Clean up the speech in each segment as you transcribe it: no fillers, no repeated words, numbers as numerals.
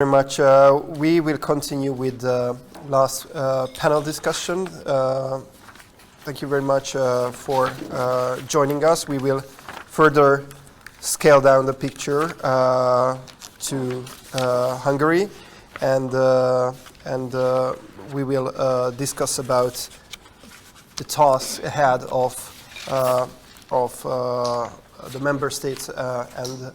Very much. We will continue with the last panel discussion. Thank you very much for joining us. We will further scale down the picture to Hungary, and we will discuss about the task ahead of the member states and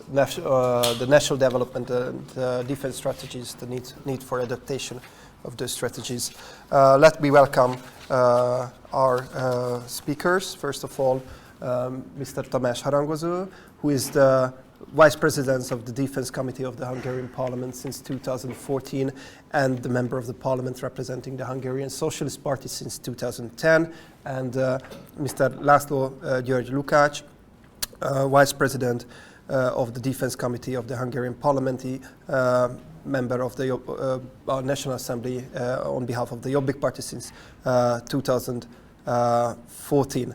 the national development and defense strategies, the need for adaptation of those strategies. Let me welcome our speakers. First of all, Mr. Tamás Harangozó, who is the Vice President of the Defense Committee of the Hungarian Parliament since 2014 and the member of the Parliament representing the Hungarian Socialist Party since 2010, and Mr. László György Lukács, Vice President of the Defense Committee of the Hungarian Parliament, member of the National Assembly on behalf of the Jobbik Party since 2014.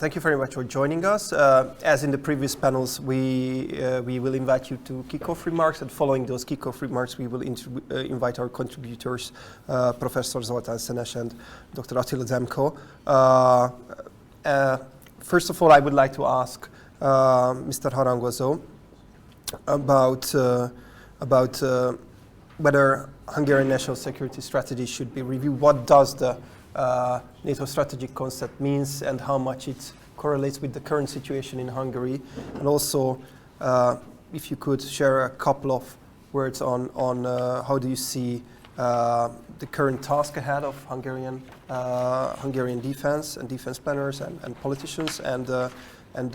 Thank you very much for joining us. As in the previous panels, we will invite you to kick-off remarks, and following those kick-off remarks, we will invite our contributors, Professor Zoltán, Szenes, and Dr. Attila Demkó. First of all, I would like to ask Mr. Harangozó about whether Hungarian national security strategy should be reviewed. What does the NATO strategic concept means, and how much it correlates with the current situation in Hungary, and also if you could share a couple of words on how do you see the current task ahead of Hungarian defense and defense planners and politicians, and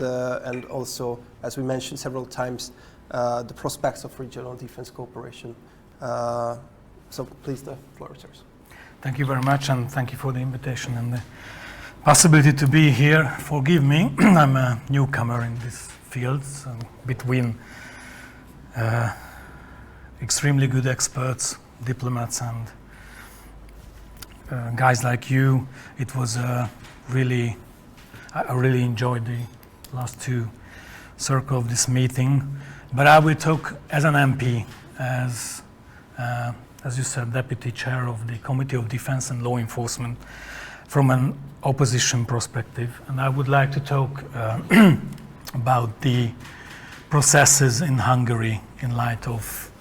also, as we mentioned several times, the prospects of regional defense cooperation. So please, the floor is yours. Thank you very much, and thank you for the invitation and the possibility to be here. Forgive me, I'm a newcomer in this field, so between extremely good experts, diplomats, and guys like you. It was I really enjoyed the last two circles of this meeting, but I will talk as an MP, as you said, Deputy Chair of the Committee of Defense and Law Enforcement, from an opposition perspective. And I would like to talk about the processes in Hungary in light of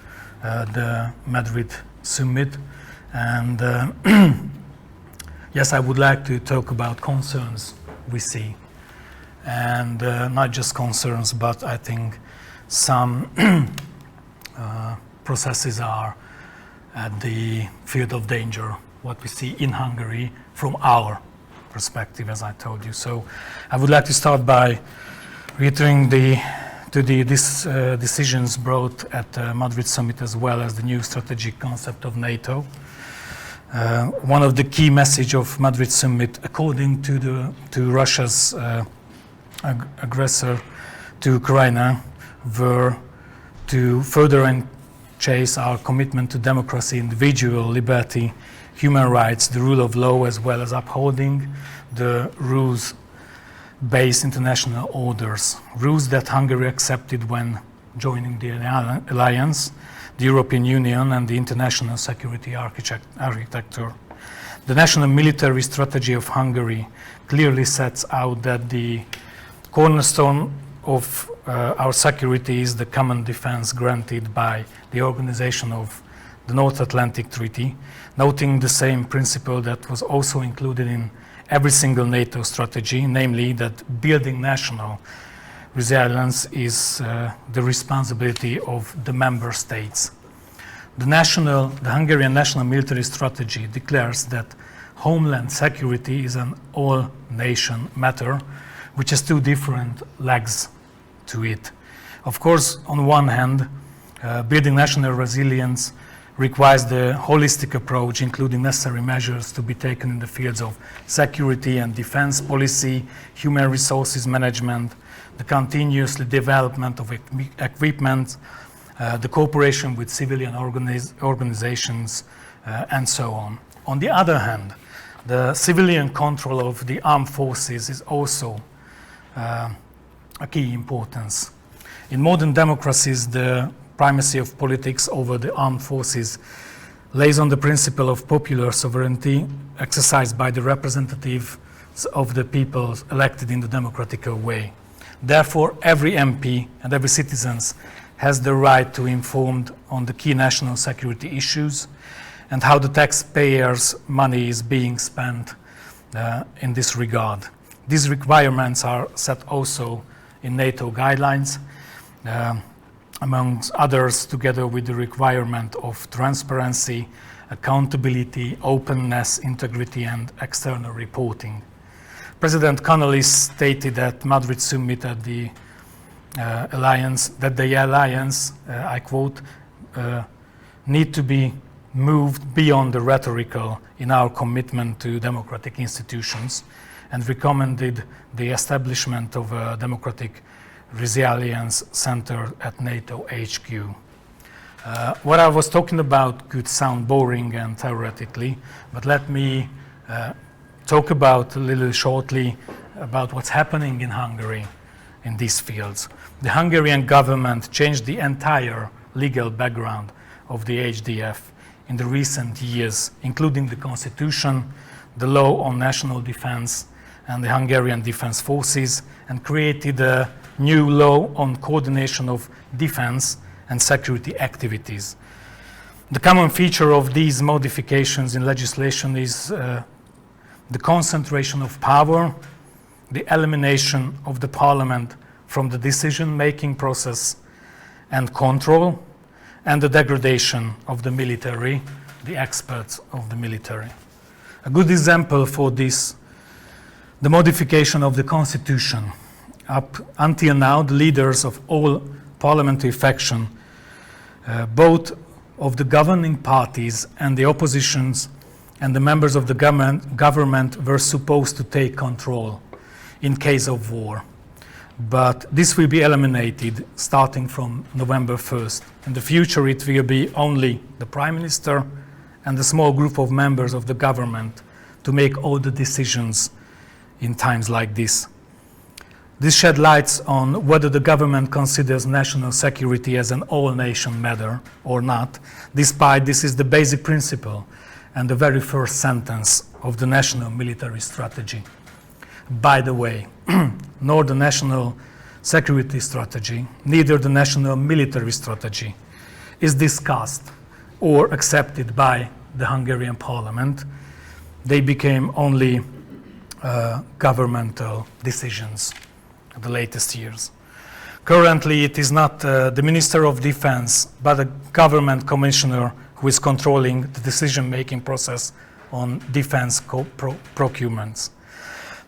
the Madrid summit. And yes, I would like to talk about concerns we see. And not just concerns, but I think some processes are at the field of danger, what we see in Hungary from our perspective, as I told you. So I would like to start by reiterating these decisions brought at the Madrid summit, as well as the new strategic concept of NATO. One of the key messages of Madrid summit, according to Russia's aggressor to Ukraine, were to further chase our commitment to democracy, individual liberty, human rights, the rule of law, as well as upholding the rules-based international orders, rules that Hungary accepted when joining the alliance, the European Union, and the international security architecture. The national military strategy of Hungary clearly sets out that the cornerstone of our security is the common defense granted by the Organization of the North Atlantic Treaty, noting the same principle that was also included in every single NATO strategy, namely that building national resilience is the responsibility of the member states. The Hungarian national military strategy declares that homeland security is an all-nation matter, which has two different legs to it. Of course, on one hand, building national resilience requires the holistic approach, including necessary measures to be taken in the fields of security and defense policy, human resources management, the continuous development of equipment, the cooperation with civilian organizations, and so on. On the other hand, the civilian control of the armed forces is also a key importance. In modern democracies, the primacy of politics over the armed forces lays on the principle of popular sovereignty exercised by the representatives of the people elected in the democratic way. Therefore, every MP and every citizen has the right to be informed on the key national security issues and how the taxpayers' money is being spent in this regard. These requirements are set also in NATO guidelines, amongst others, together with the requirement of transparency, accountability, openness, integrity, and external reporting. President Connolly stated at Madrid summit that the alliance, I quote, need to be moved beyond the rhetorical in our commitment to democratic institutions, and recommended the establishment of a democratic resilience center at NATO HQ. What I was talking about could sound boring and theoretically, but let me talk about a little shortly about what's happening in Hungary in these fields. The Hungarian government changed the entire legal background of the HDF in the recent years, including the constitution, the law on national defense, and the Hungarian Defense Forces, and created a new law on coordination of defense and security activities. The common feature of these modifications in legislation is the concentration of power, the elimination of the parliament from the decision-making process and control, and the degradation of the military, the experts of the military. A good example for this, the modification of the constitution. Up until now, the leaders of all parliamentary factions, both of the governing parties and the oppositions and the members of the government were supposed to take control in case of war. But this will be eliminated starting from November 1st. In the future, it will be only the Prime Minister and a small group of members of the government to make all the decisions in times like this. This shed light on whether the government considers national security as an all-nation matter or not, despite this is the basic principle and the very first sentence of the national military strategy. By the way, nor the national security strategy, neither the national military strategy is discussed or accepted by the Hungarian parliament. They became only governmental decisions in the latest years. Currently, it is not the Minister of Defense, but a government commissioner who is controlling the decision-making process on defense procurements.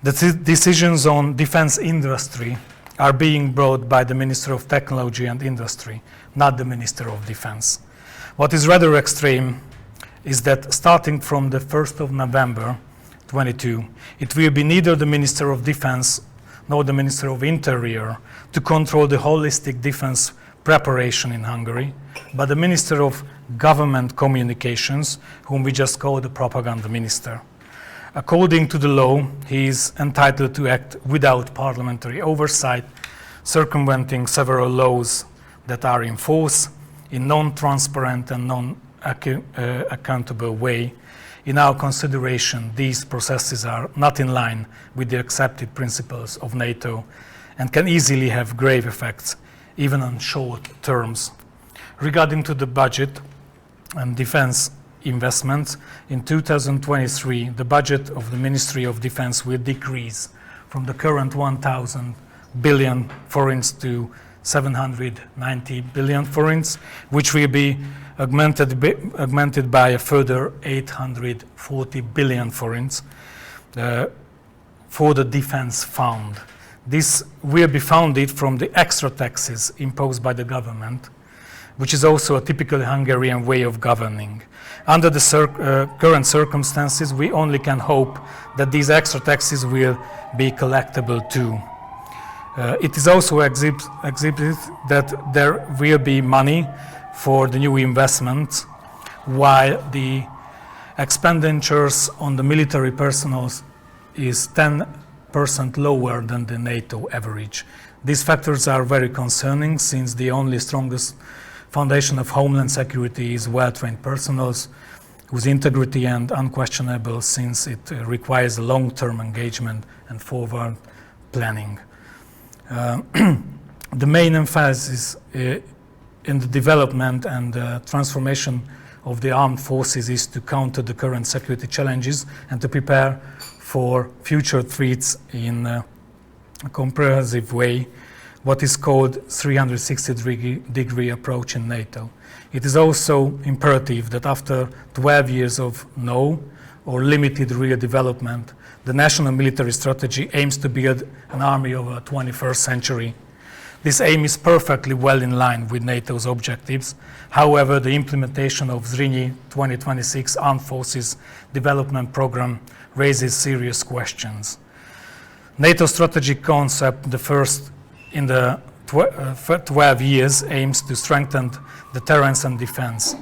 The decisions on defense industry are being brought by the Minister of Technology and Industry, not the Minister of Defense. What is rather extreme is that starting from the 1st of November 22, it will be neither the Minister of Defense nor the Minister of Interior to control the holistic defense preparation in Hungary, but the Minister of Government Communications, whom we just call the Propaganda Minister. According to the law, he is entitled to act without parliamentary oversight, circumventing several laws that are in force in non-transparent and non-accountable way. In our consideration, these processes are not in line with the accepted principles of NATO and can easily have grave effects, even on short terms. Regarding to the budget and defense investments, in 2023, the budget of the Ministry of Defense will decrease from the current 1,000 billion forints to 790 billion forints, which will be augmented by a further 840 billion forints for the defense fund. This will be funded from the extra taxes imposed by the government, which is also a typically Hungarian way of governing. Under the current circumstances, we only can hope that these extra taxes will be collectible too. It is also exhibited that there will be money for the new investments, while the expenditures on the military personnel is 10% lower than the NATO average. These factors are very concerning, since the only strongest foundation of homeland security is well-trained personnels whose integrity is unquestionable since it requires a long-term engagement and forward planning. The main emphasis in the development and transformation of the armed forces is to counter the current security challenges and to prepare for future threats in a comprehensive way, what is called 360-degree approach in NATO. It is also imperative that after 12 years of no or limited real development, the national military strategy aims to build an army of the 21st century. This aim is perfectly well in line with NATO's objectives. However, the implementation of Zrínyi 2026 Armed Forces Development Program raises serious questions. NATO strategic concept, the first in the 12 years, aims to strengthen deterrence and defense.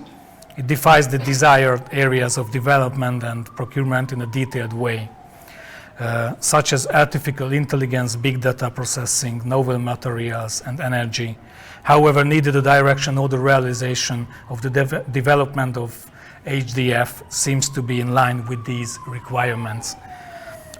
It defines the desired areas of development and procurement in a detailed way, such as artificial intelligence, big data processing, novel materials, and energy. However, neither the direction or the realization of the development of HDF seems to be in line with these requirements.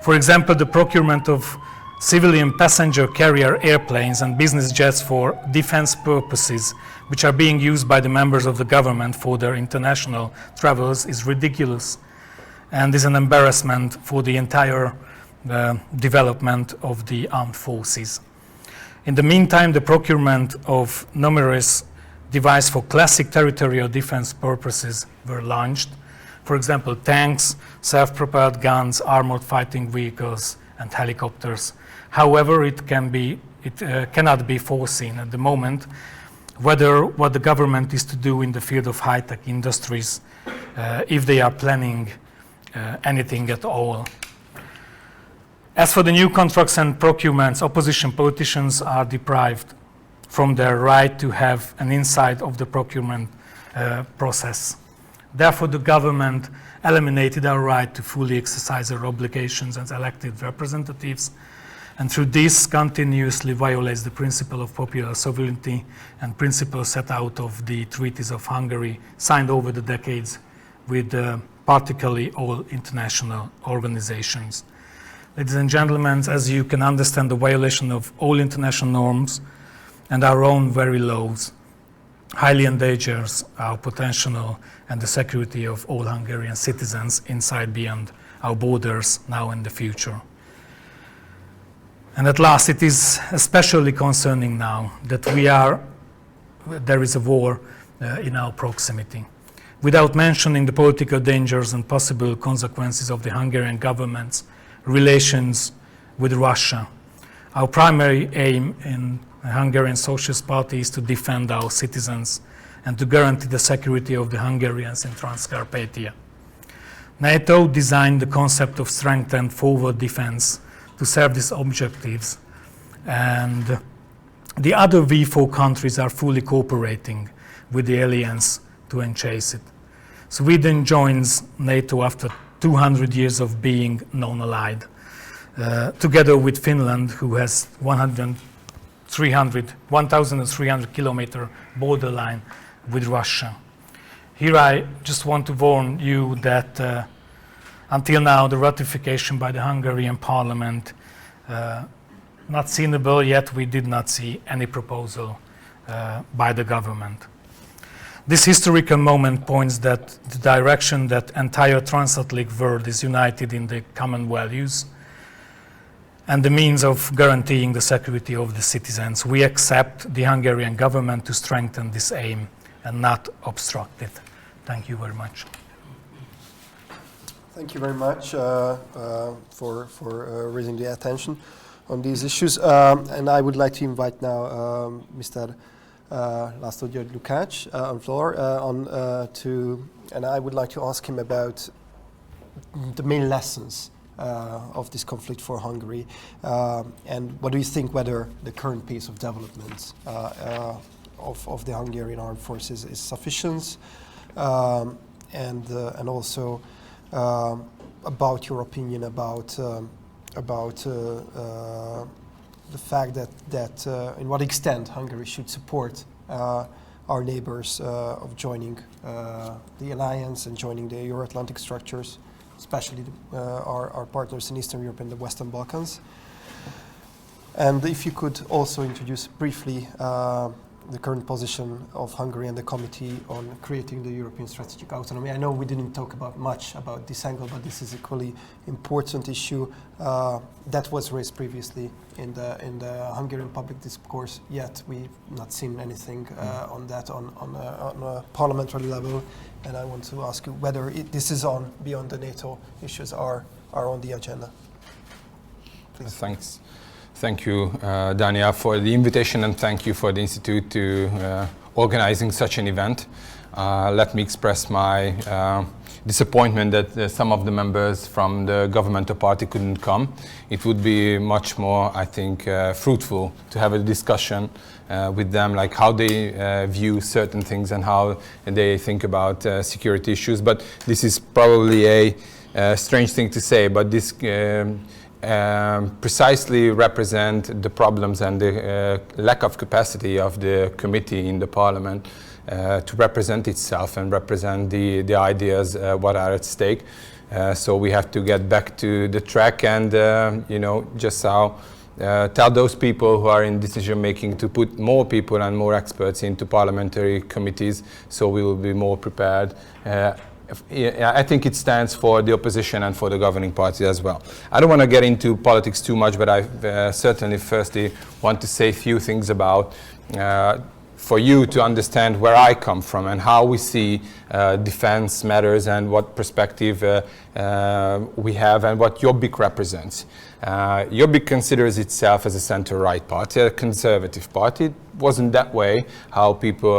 For example, the procurement of civilian passenger carrier airplanes and business jets for defense purposes, which are being used by the members of the government for their international travels, is ridiculous and is an embarrassment for the entire development of the armed forces. In the meantime, the procurement of numerous devices for classic territorial defense purposes were launched. For example, tanks, self-propelled guns, armored fighting vehicles, and helicopters. However, it cannot be foreseen at the moment whether what the government is to do in the field of high-tech industries, if they are planning anything at all. As for the new contracts and procurements, opposition politicians are deprived from their right to have an insight of the procurement process. Therefore, the government eliminated our right to fully exercise our obligations as elected representatives, and through this continuously violates the principle of popular sovereignty and principles set out of the treaties of Hungary, signed over the decades with particularly all international organizations. Ladies and gentlemen, as you can understand, the violation of all international norms and our own very laws highly endangers our potential and the security of all Hungarian citizens inside, beyond our borders, now and the future. And at last, it is especially concerning now that there is a war in our proximity. Without mentioning the political dangers and possible consequences of the Hungarian government's relations with Russia, our primary aim in the Hungarian Socialist Party is to defend our citizens and to guarantee the security of the Hungarians in Transcarpathia. NATO designed the concept of strengthened forward defense to serve these objectives, and the other V4 countries are fully cooperating with the alliance to enchase it. Sweden joins NATO after 200 years of being non-allied, together with Finland, who has 1,300 kilometer borderline with Russia. Here I just want to warn you that until now the ratification by the Hungarian Parliament not seenable, yet we did not see any proposal by the government. This historical moment points that the direction that entire transatlantic world is united in the common values and the means of guaranteeing the security of the citizens. We accept the Hungarian government to strengthen this aim and not obstruct it. Thank you very much. Thank you very much for raising the attention on these issues. And I would like to invite now Mr. László György Lukács on floor, and I would like to ask him about the main lessons of this conflict for Hungary, and what do you think whether the current pace of development of the Hungarian armed forces is sufficient, and also about your opinion about the fact that in what extent Hungary should support our neighbors of joining the alliance and joining the Euro-Atlantic structures, especially our partners in Eastern Europe and the Western Balkans. And if you could also introduce briefly the current position of Hungary and the Committee on creating the European strategic autonomy. I know we didn't talk much about this angle, but this is a equally important issue that was raised previously in the Hungarian public discourse, yet we've not seen anything on that on a parliamentary level. And I want to ask you whether this is on beyond the NATO issues are on the agenda. Please. Thanks. Thank you, Dániel, for the invitation, and thank you for the Institute to organizing such an event. Let me express my disappointment that some of the members from the governmental party couldn't come. It would be much more, I think, fruitful to have a discussion with them, like how they view certain things and how they think about security issues. But this is probably a strange thing to say, but this precisely represent the problems and the lack of capacity of the committee in the parliament to represent itself and represent the ideas what are at stake. So we have to get back to the track and just how tell those people who are in decision making to put more people and more experts into parliamentary committees, so we will be more prepared. I think it stands for the opposition and for the governing party as well. I don't want to get into politics too much, but I certainly firstly want to say a few things about for you to understand where I come from and how we see defense matters and what perspective we have and what Jobbik represents. Jobbik considers itself as a center-right party, a conservative party. It wasn't that way how people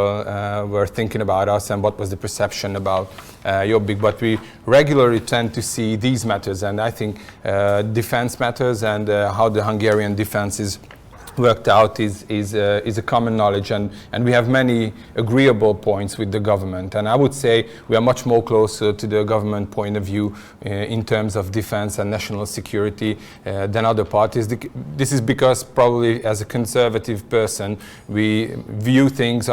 were thinking about us and what was the perception about Jobbik, but we regularly tend to see these matters, and I think defense matters and how the Hungarian defense is worked out is a common knowledge, and we have many agreeable points with the government, and I would say we are much more closer to the government point of view in terms of defense and national security than other parties. This is because probably as a conservative person we view things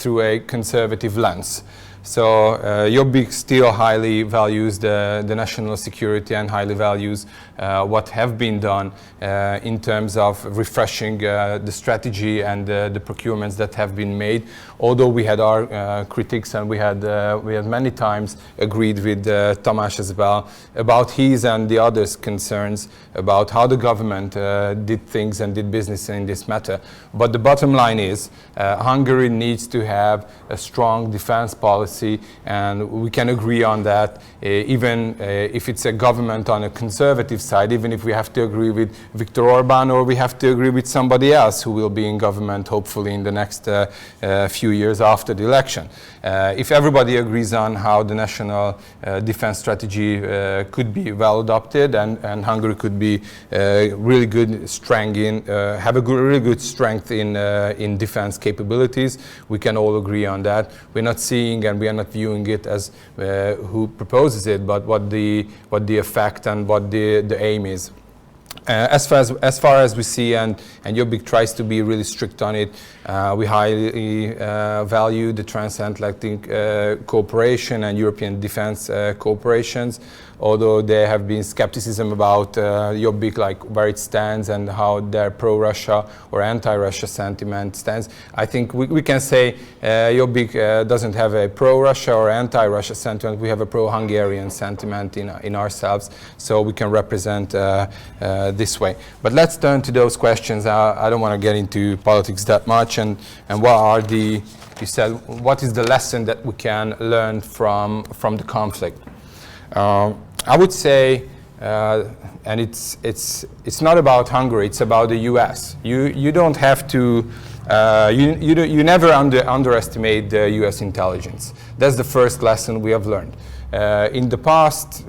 through a conservative lens. So Jobbik still highly values the national security and highly values what have been done in terms of refreshing the strategy and the procurements that have been made. Although we had our critics and we had many times agreed with Tamás as well about his and the others' concerns about how the government did things and did business in this matter. But the bottom line is Hungary needs to have a strong defense policy, and we can agree on that even if it's a government on a conservative side, even if we have to agree with Viktor Orbán or we have to agree with somebody else who will be in government hopefully in the next few years after the election. If everybody agrees on how the national defense strategy could be well adopted and Hungary could be really good strength have a really good strength in defense capabilities, we can all agree on that. We're not seeing and we are not viewing it as who proposes it, but what the effect and what the aim is. As far as we see, and Jobbik tries to be really strict on it, we highly value the transatlantic cooperation and European defense cooperations, although there have been skepticism about Jobbik, like where it stands and how their pro-Russia or anti-Russia sentiment stands. I think we can say Jobbik doesn't have a pro-Russia or anti-Russia sentiment. We have a pro-Hungarian sentiment in ourselves, so we can represent this way. But let's turn to those questions. I don't want to get into politics that much, and what are you said, what is the lesson that we can learn from the conflict? I would say, and it's not about Hungary, it's about the US. You don't have to, you never underestimate the US intelligence. That's the first lesson we have learned. In the past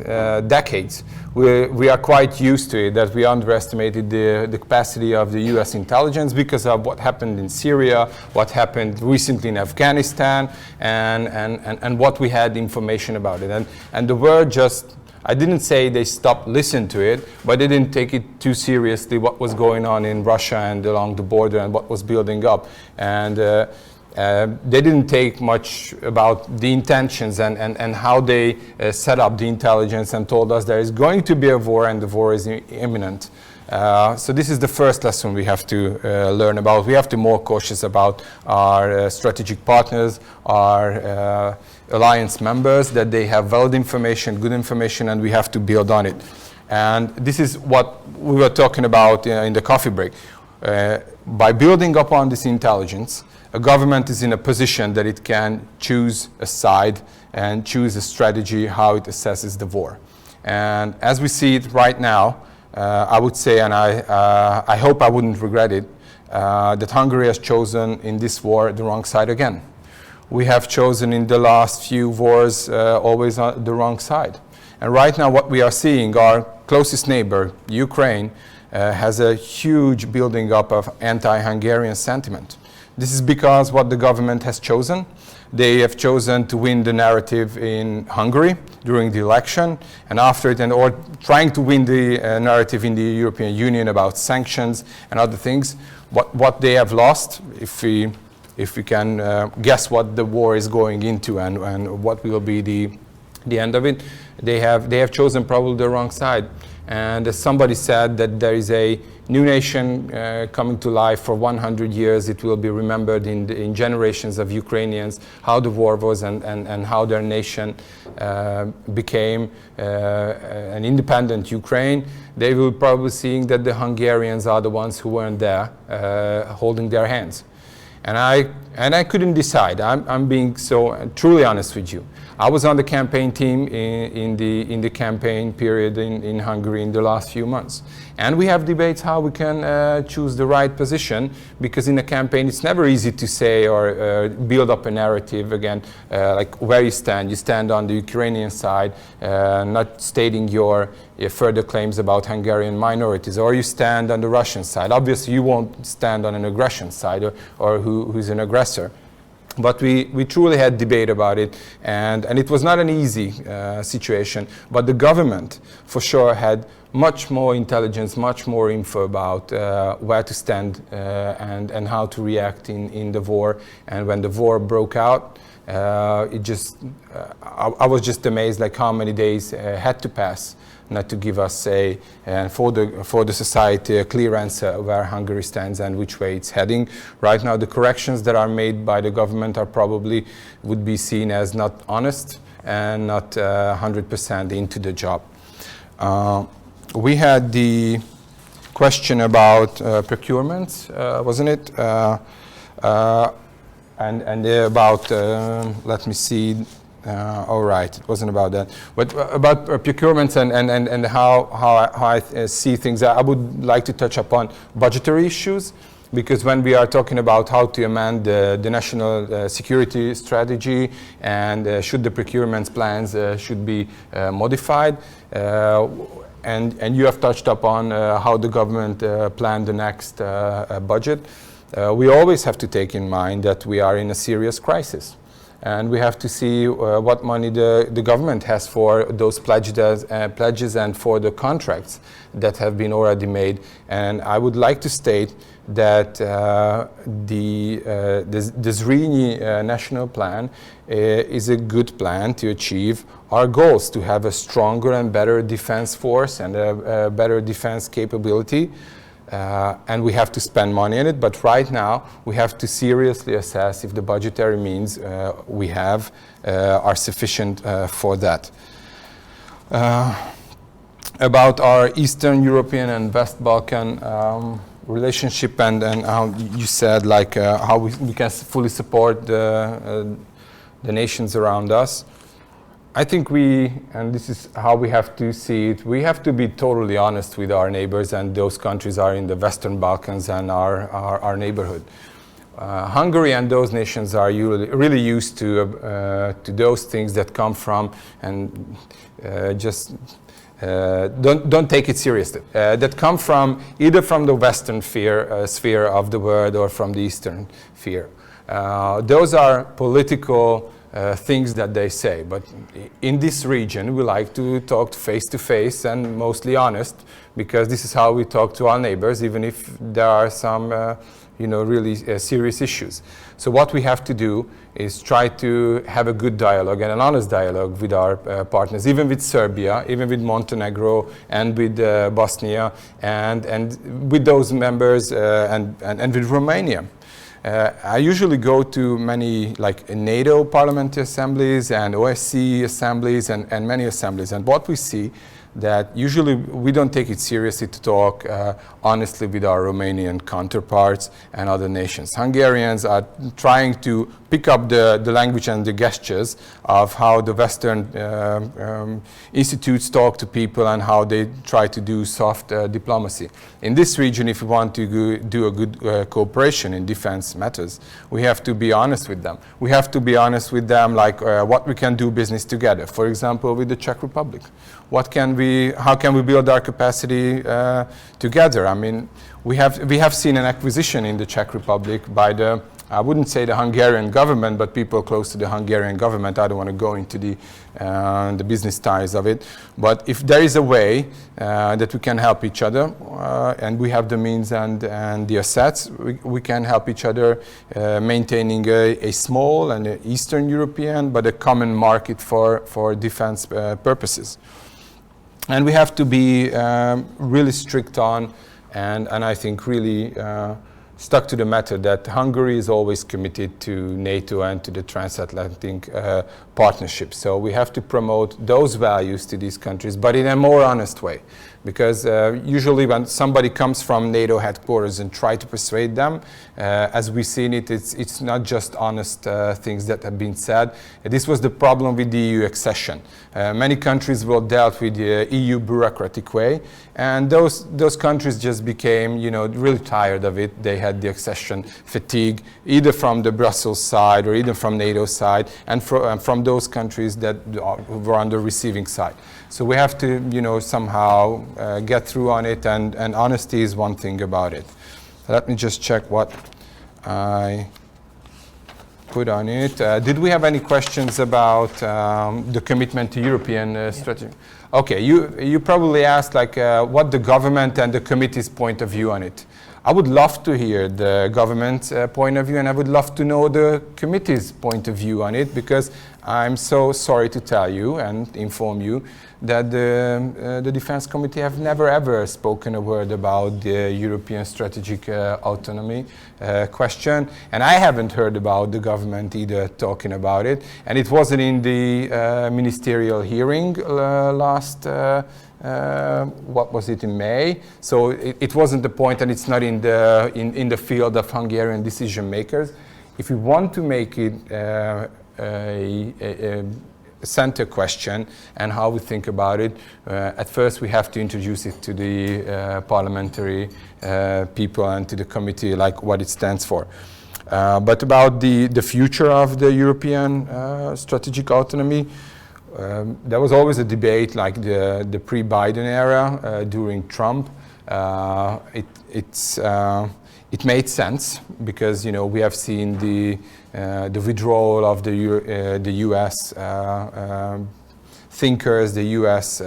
decades, we are quite used to it, that we underestimated the capacity of the US intelligence because of what happened in Syria, what happened recently in Afghanistan, and what we had information about it. And the world just, I didn't say they stopped listening to it, but they didn't take it too seriously what was going on in Russia and along the border and what was building up. And They didn't take much about the intentions and how they set up the intelligence and told us there is going to be a war and the war is imminent. So this is the first lesson we have to learn about. We have to be more cautious about our strategic partners, our alliance members, that they have valid information, good information, and we have to build on it. And this is what we were talking about in the coffee break. By building upon this intelligence, a government is in a position that it can choose a side and choose a strategy how it assesses the war. And as we see it right now, I would say, and I hope I wouldn't regret it, that Hungary has chosen in this war the wrong side again. We have chosen in the last few wars always on the wrong side. And right now what we are seeing, our closest neighbor, Ukraine, has a huge building up of anti-Hungarian sentiment. This is because what the government has chosen. They have chosen to win the narrative in Hungary during the election, and after it, or trying to win the narrative in the European Union about sanctions and other things. What they have lost, if we can guess what the war is going into and what will be the end of it, they have chosen probably the wrong side. And as somebody said, that there is a new nation coming to life for 100 years. It will be remembered in generations of Ukrainians, how the war was and how their nation became an independent Ukraine. They will probably seeing that the Hungarians are the ones who weren't there holding their hands. And I couldn't decide. I'm being so truly honest with you. I was on the campaign team in the campaign period in Hungary in the last few months. And we have debates how we can choose the right position, because in a campaign it's never easy to say or build up a narrative again, like where you stand. You stand on the Ukrainian side, not stating your further claims about Hungarian minorities, or you stand on the Russian side. Obviously you won't stand on an aggression side or who's an aggressor. But we truly had debate about it, and it was not an easy situation. But the government, for sure, had much more intelligence, much more info about where to stand and how to react in the war. And when the war broke out, I was just amazed, like how many days had to pass not to give us for the society a clear answer where Hungary stands and which way it's heading. Right now, the corrections that are made by the government are probably would be seen as not honest and not 100% into the job. We had the question about procurement, wasn't it? And about, let me see. All right, it wasn't about that. But about procurements and how I see things, I would like to touch upon budgetary issues, because when we are talking about how to amend the national security strategy and should the procurement plans should be modified, and you have touched upon how the government planned the next budget, we always have to take in mind that we are in a serious crisis. And we have to see what money the government has for those pledges and for the contracts that have been already made. And I would like to state that the Zrínyi national plan is a good plan to achieve our goals, to have a stronger and better defense force and a better defense capability. And we have to spend money on it, but right now we have to seriously assess if the budgetary means we have are sufficient for that. About our Eastern European and West Balkan relationship and how you said like how we can fully support the nations around us. I think and this is how we have to see it, we have to be totally honest with our neighbors, and those countries are in the Western Balkans and our neighborhood. Hungary and those nations are really used to those things that come from, and don't take it seriously, that come from either from the Western sphere of the world or from the Eastern sphere. Those are political things that they say. But in this region, we like to talk face to face and mostly honest, because this is how we talk to our neighbors, even if there are some really serious issues. So what we have to do is try to have a good dialogue and an honest dialogue with our partners, even with Serbia, even with Montenegro, and with Bosnia, and with those members, and with Romania. I usually go to many NATO parliamentary assemblies and OSCE assemblies and many assemblies, and what we see that usually we don't take it seriously to talk honestly with our Romanian counterparts and other nations. Hungarians are trying to pick up the language and the gestures of how the Western institutes talk to people and how they try to do soft diplomacy. In this region, if we want to do a good cooperation in defense matters, we have to be honest with them. We have to be honest with them what we can do business together. For example, with the Czech Republic. How can we build our capacity together? I mean, we have seen an acquisition in the Czech Republic by I wouldn't say the Hungarian government, but people close to the Hungarian government. I don't want to go into the business ties of it. But if there is a way that we can help each other, and we have the means and the assets, we can help each other maintaining a small and Eastern European, but a common market for defense purposes. And we have to be really strict on, and I think really stuck to the matter that Hungary is always committed to NATO and to the transatlantic partnership. So we have to promote those values to these countries, but in a more honest way. Because usually when somebody comes from NATO headquarters and try to persuade them, as we've seen it's not just honest things that have been said. This was the problem with the EU accession. Many countries were dealt with the EU bureaucratic way, and those countries just became, really tired of it. They had the accession fatigue, either from the Brussels side or either from NATO side, and from those countries that were on the receiving side. So we have to, somehow get through on it, and honesty is one thing about it. Let me just check what I put on it. Did we have any questions about the commitment to European strategy? Okay, you probably asked what the government and the committee's point of view on it. I would love to hear the government's point of view, and I would love to know the committee's point of view on it, because I'm so sorry to tell you and inform you that the Defense Committee have never ever spoken a word about the European strategic autonomy question, and I haven't heard about the government either talking about it, and it wasn't in the ministerial hearing last what was it, in May? So it wasn't the point, and it's not in the field of Hungarian decision makers. If we want to make it a center question and how we think about it, at first we have to introduce it to the parliamentary people and to the committee, what it stands for. But about the future of the European strategic autonomy, there was always a debate, the pre-Biden era during Trump. It made sense because we have seen the withdrawal of the U.S. Thinkers, the U.S.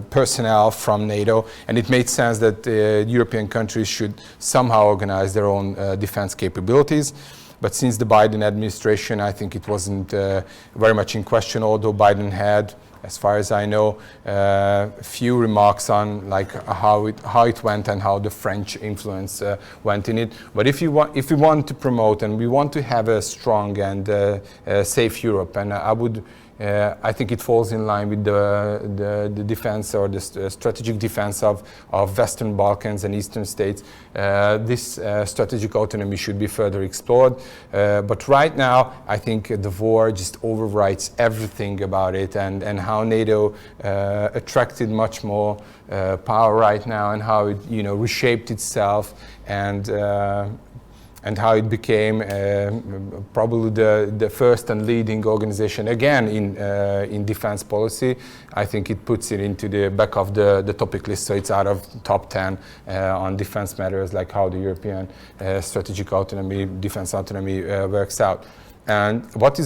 Personnel from NATO, and it made sense that European countries should somehow organize their own defense capabilities. But since the Biden administration, I think it wasn't very much in question, although Biden had, as far as I know, few remarks on how it went and how the French influence went in it. But if we want to promote and we want to have a strong and safe Europe, and I think it falls in line with the defense or the strategic defense of Western Balkans and Eastern states. This strategic autonomy should be further explored. But right now, I think the war just overwrites everything about it, and how NATO attracted much more power right now, and how it reshaped itself, and how it became probably the first and leading organization again in defense policy. I think it puts it into the back of the topic list, so it's out of top 10 on defense matters, like how the European strategic autonomy, defense autonomy works out. And what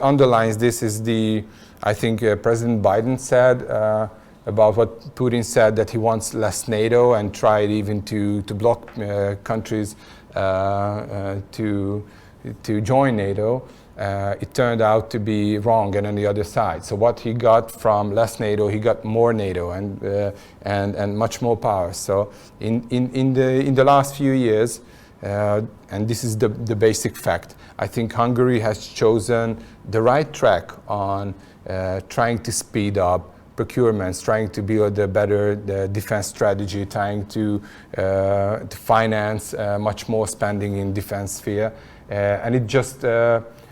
underlines this is I think President Biden said about what Putin said, that he wants less NATO and tried even to block countries to join NATO. It turned out to be wrong and on the other side. So what he got from less NATO, he got more NATO and much more power. So in the last few years, and this is the basic fact, I think Hungary has chosen the right track on trying to speed up procurements, trying to build a better defense strategy, trying to finance much more spending in defense sphere, and it just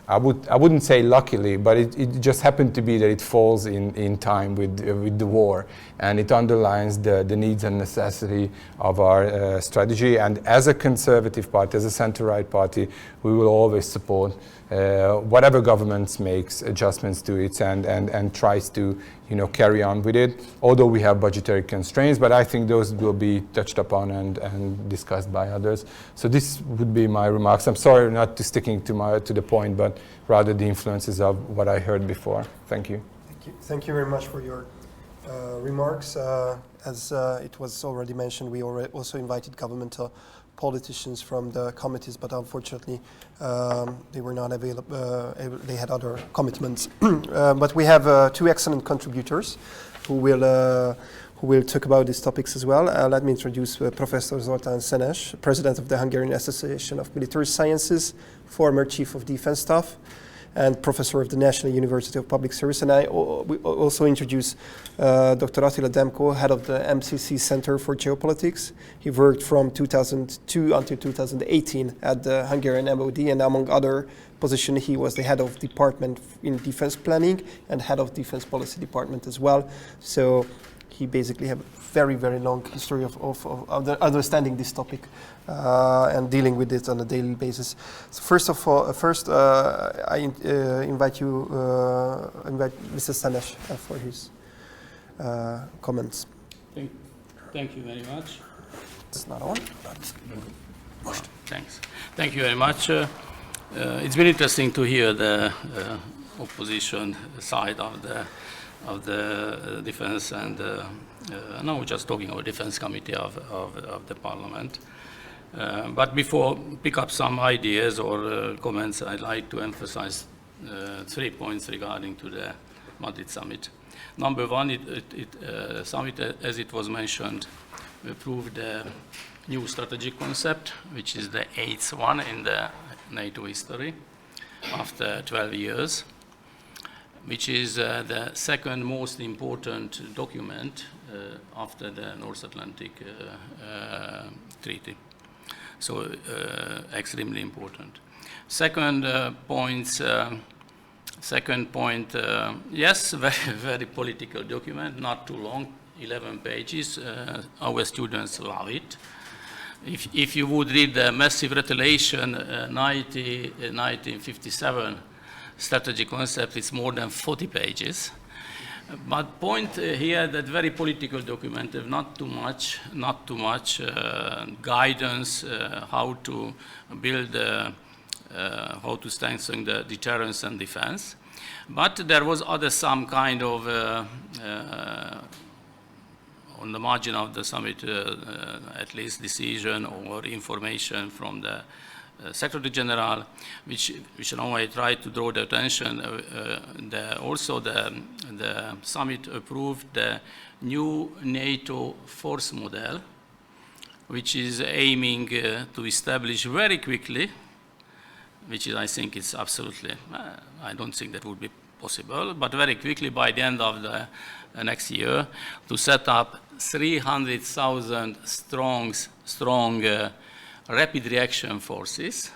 I wouldn't say luckily, but it just happened to be that it falls in time with the war, and it underlines the needs and necessity of our strategy. And as a conservative party, as a center-right party, we will always support whatever government makes adjustments to it and tries to carry on with it, although we have budgetary constraints, but I think those will be touched upon and discussed by others. So this would be my remarks. I'm sorry not to sticking to the point, but rather the influences of what I heard before. Thank you. Thank you very much for your remarks. As it was already mentioned, we also invited governmental politicians from the committees, but unfortunately they were not available. They had other commitments. But we have two excellent contributors who will talk about these topics as well. Let me introduce Professor Zoltán Szenes, President of the Hungarian Association of Military Sciences, former Chief of Defense Staff, and Professor of the National University of Public Service. And we also introduce Dr. Attila Demkó, Head of the MCC Center for Geopolitics. He worked from 2002 until 2018 at the Hungarian MOD, and among other positions, he was the Head of Department in Defense Planning and Head of Defense Policy Department as well. So he basically have a very, very long history of understanding this topic and dealing with it on a daily basis. So first, I invite Mr. Szenes for his comments. Thank you very much. It's not on. Thanks. Thank you very much. It's been interesting to hear the opposition side of the defense, and now we're just talking about defense committee of the parliament. But before pick up some ideas or comments, I'd like to emphasize 3 points regarding to the Madrid summit. Number one, summit, as it was mentioned, approved a new strategic concept, which is the 8th one in the NATO history after 12 years, which is the second most important document after the North Atlantic Treaty. So extremely important. Second point, yes, very political document, not too long, 11 pages. Our students love it. If you would read the Massive Retaliation 1957 strategy concept, it's more than 40 pages. But point here that very political document, not too much guidance how to build, how to strengthen the deterrence and defense. But there was some kind of on the margin of the summit, at least decision or information from the Secretary General, which now I try to draw the attention. Also, the summit approved the new NATO force model, which is aiming to establish very quickly, which is, I think, it's absolutely, I don't think that would be possible, but very quickly by the end of the next year, to set up 300,000 strong rapid reaction forces,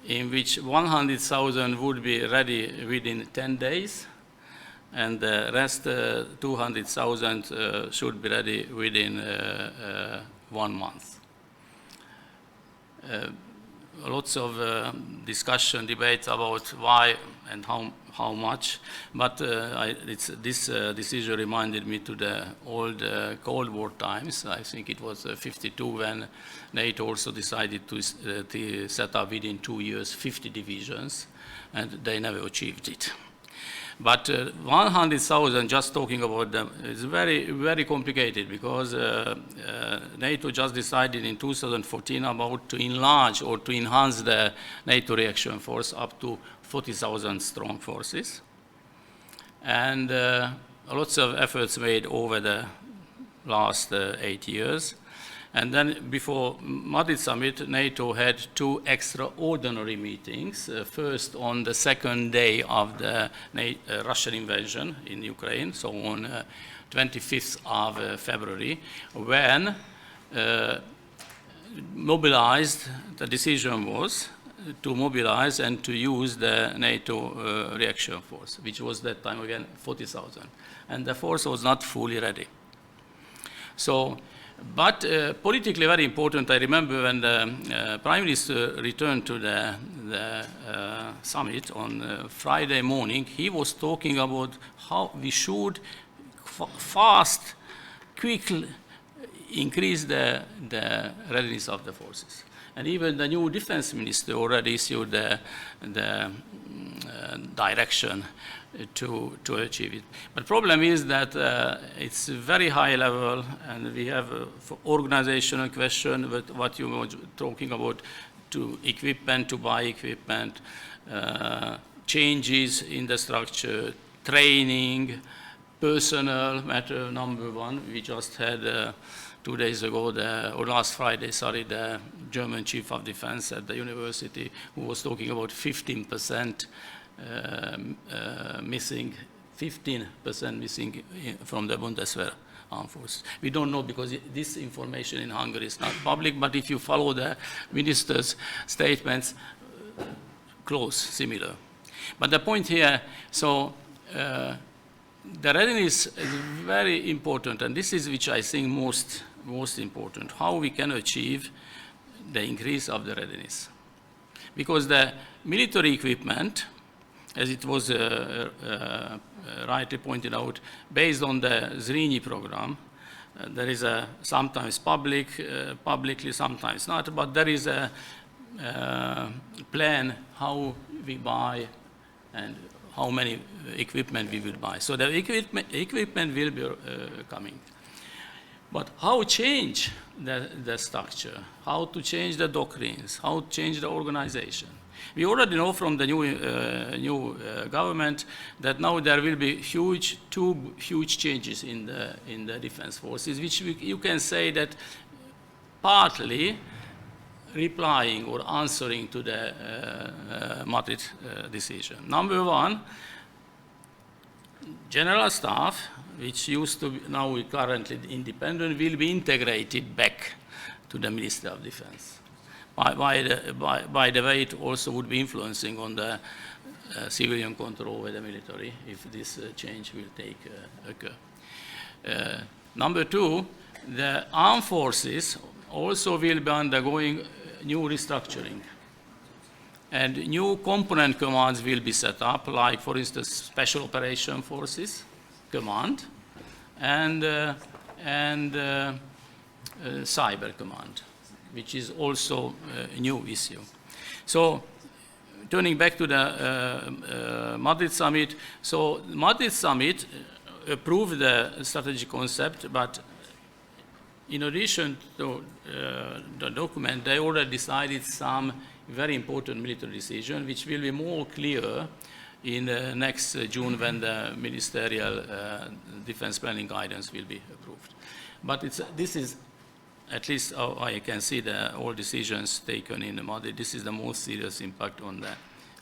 in which 100,000 would be ready within 10 days, and the rest 200,000 should be ready within 1 month. lots of discussion, debate about why and how much, but this decision reminded me to the old Cold War times. I think it was 52 when NATO also decided to set up within 2 years 50 divisions, and they never achieved it. But 100,000, just talking about them, is very, very complicated because NATO just decided in 2014 about to enlarge or to enhance the NATO reaction force up to 40,000 strong forces. And lots of efforts made over the last 8 years. And then before Madrid summit, NATO had 2 extraordinary meetings. First on the second day of the Russian invasion in Ukraine, so on 25th of February, when mobilized, the decision was to mobilize and to use the NATO reaction force, which was that time again 40,000. And the force was not fully ready. So, but politically very important, I remember when the Prime Minister returned to the summit on Friday morning, he was talking about how we should fast, quickly increase the readiness of the forces. And even the new defense minister already issued the direction to achieve it. But problem is that it's very high level, and we have organizational question with what you were talking about, to equipment, to buy equipment, changes in the structure, training, personnel matter number one. We just had 2 days ago, or last Friday, sorry, the German chief of defense at the university who was talking about 15% missing, 15% missing from the Bundeswehr armed forces. We don't know because this information in Hungary is not public, but if you follow the minister's statements, close, similar. But the point here, so the readiness is very important, and this is which I think most important, how we can achieve the increase of the readiness. Because the military equipment, as it was rightly pointed out, based on the Zrínyi program, there is a sometimes publicly, sometimes not, but there is a plan how we buy and how many equipment we will buy. So the equipment will be coming. But how change the structure, how to change the doctrines, how to change the organization. We already know from the new government that now there will be two huge changes in the defense forces, which you can say that partly replying or answering to the Madrid decision. Number one, General Staff, which used to be now currently independent, will be integrated back to the Ministry of Defense. By the way, it also would be influencing on the civilian control over the military if this change will occur. Number two, the armed forces also will be undergoing new restructuring. And new component commands will be set up, like, for instance, Special Operation Forces Command and Cyber Command, which is also a new issue. So, turning back to the Madrid summit, so Madrid summit approved the strategy concept, but in addition to the document, they already decided some very important military decision, which will be more clear in next June when the ministerial defense planning guidance will be approved. But this is, at least I can see all decisions taken in Madrid, this is the most serious impact on the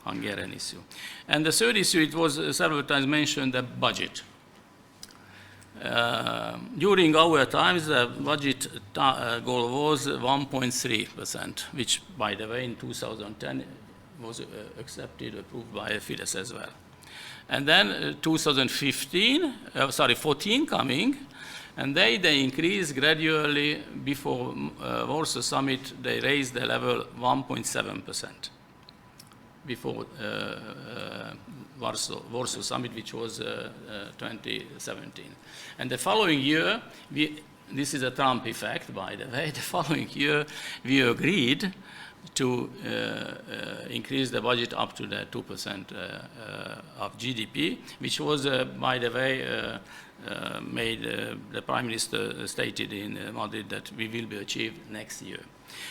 Hungarian issue. And the third issue, it was several times mentioned, the budget. During our times, the budget goal was 1.3%, which, by the way, in 2010 was approved by Fidesz as well. And then 14 coming, And they increased gradually. Before Warsaw Summit, they raised the level 1.7%. Before Warsaw Summit, which was 2017. And the following year, this is a Trump effect, by the way, the following year we agreed to increase the budget up to the 2% of GDP, which was, by the way, the Prime Minister stated in Madrid that we will be achieved next year.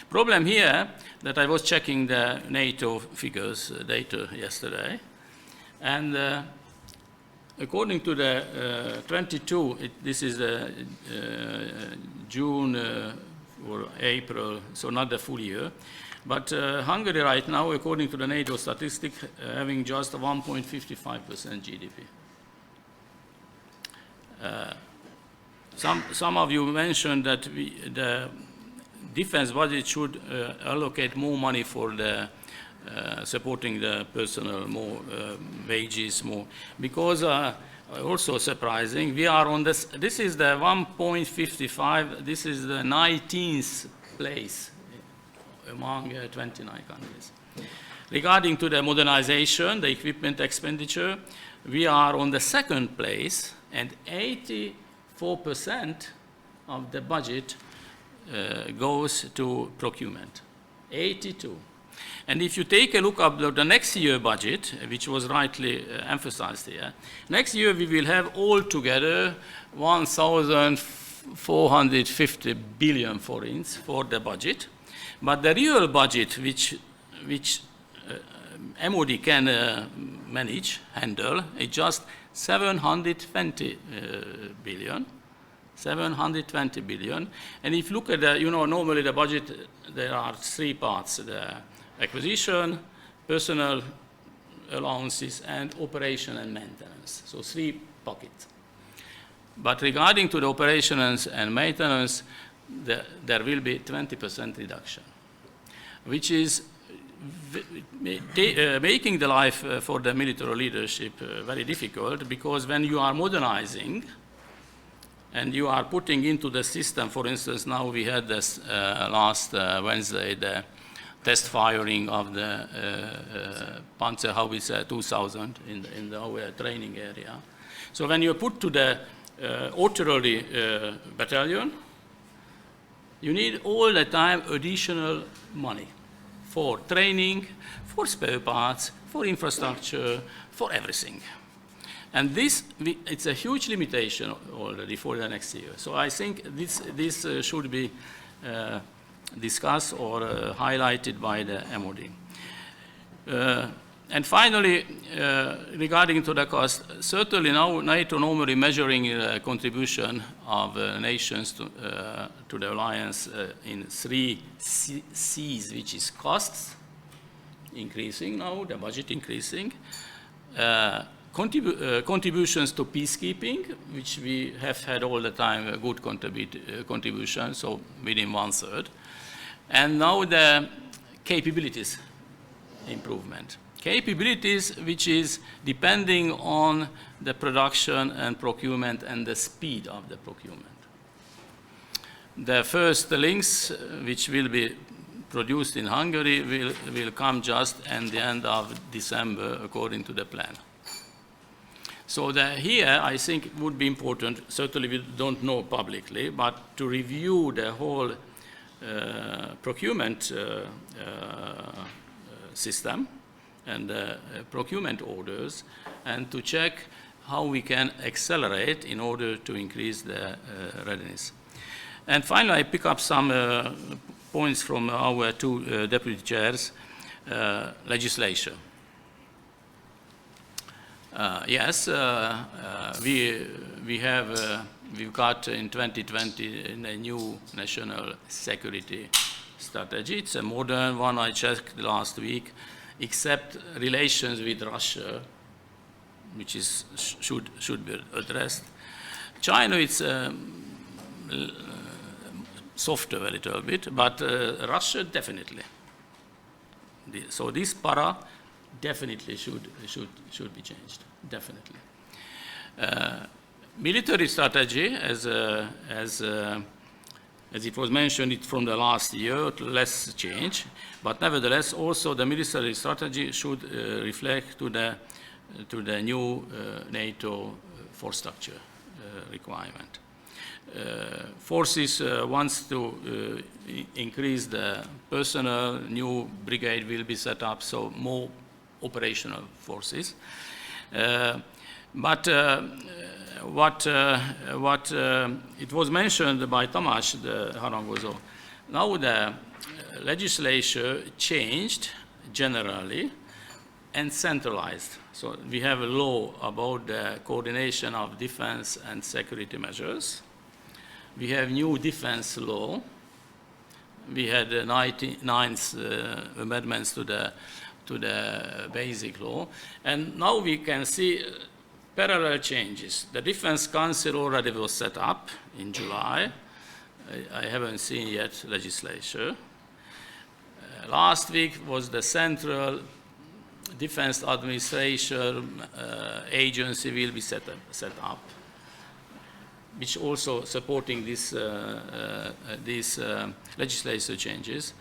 Problem here that I was checking the NATO figures data yesterday, and according to the 22, this is the June or April, so not the full year, but Hungary right now, according to the NATO statistic, having just 1.55% GDP. Some of you mentioned that the defense budget should allocate more money for the supporting the personnel, more wages, more, because also surprising, we are on this is the 1.55, this is the 19th place among 29 countries. Regarding to the modernization, the equipment expenditure, we are on the second place, and 84% of the budget goes to procurement, 82. And if you take a look at the next year budget, which was rightly emphasized here, next year we will have altogether 1,450 billion forints for the budget. But the real budget which MOD can handle is just 720 billion. 720 billion. And if you look at the, normally the budget, there are three parts: the acquisition, personnel allowances, and operation and maintenance. So three pockets. But regarding to the operations and maintenance, there will be 20% reduction, which is making the life for the military leadership very difficult, because when you are modernizing and you are putting into the system, for instance, now we had this last Wednesday, the test firing of the Panzerhaubitze 2000 in our training area. So when you put to the artillery battalion, you need all the time additional money for training, for spare parts, for infrastructure, for everything. And it's a huge limitation already for the next year. So I think this should be discussed or highlighted by the MOD. And finally, regarding to the cost, certainly now NATO normally measuring contribution of nations to the alliance in 3 C's, which is costs increasing now, the budget increasing, contributions to peacekeeping, which we have had all the time a good contribution, so within 1/3, and now the capabilities improvement. Capabilities which is depending on the production and procurement and the speed of the procurement. The first links which will be produced in Hungary will come just at the end of December according to the plan. So here I think it would be important, certainly we don't know publicly, but to review the whole procurement system and procurement orders, and to check how we can accelerate in order to increase the readiness. And finally, I pick up some points from our two deputy chairs. Legislation. Yes, we've got in 2020 a new national security strategy. It's a modern one. I checked last week, except relations with Russia, which is should be addressed. China, it's softer a little bit, but Russia definitely. So this para definitely should be changed, definitely. military strategy, as it was mentioned from the last year, less change, but nevertheless also the military strategy should reflect to the new NATO force structure requirement. Forces wants to increase the personnel, new brigade will be set up, so more operational forces. But what it was mentioned by Tamás, the Harangozó, now the legislature changed generally and centralized. So we have a law about the coordination of defense and security measures. We have new defense law. We had the 99th amendments to the basic law. And now we can see parallel changes. The Defense Council already was set up in July. I haven't seen yet legislature. Last week was the Central Defense Administration Agency will be set up, which also supporting these legislative changes.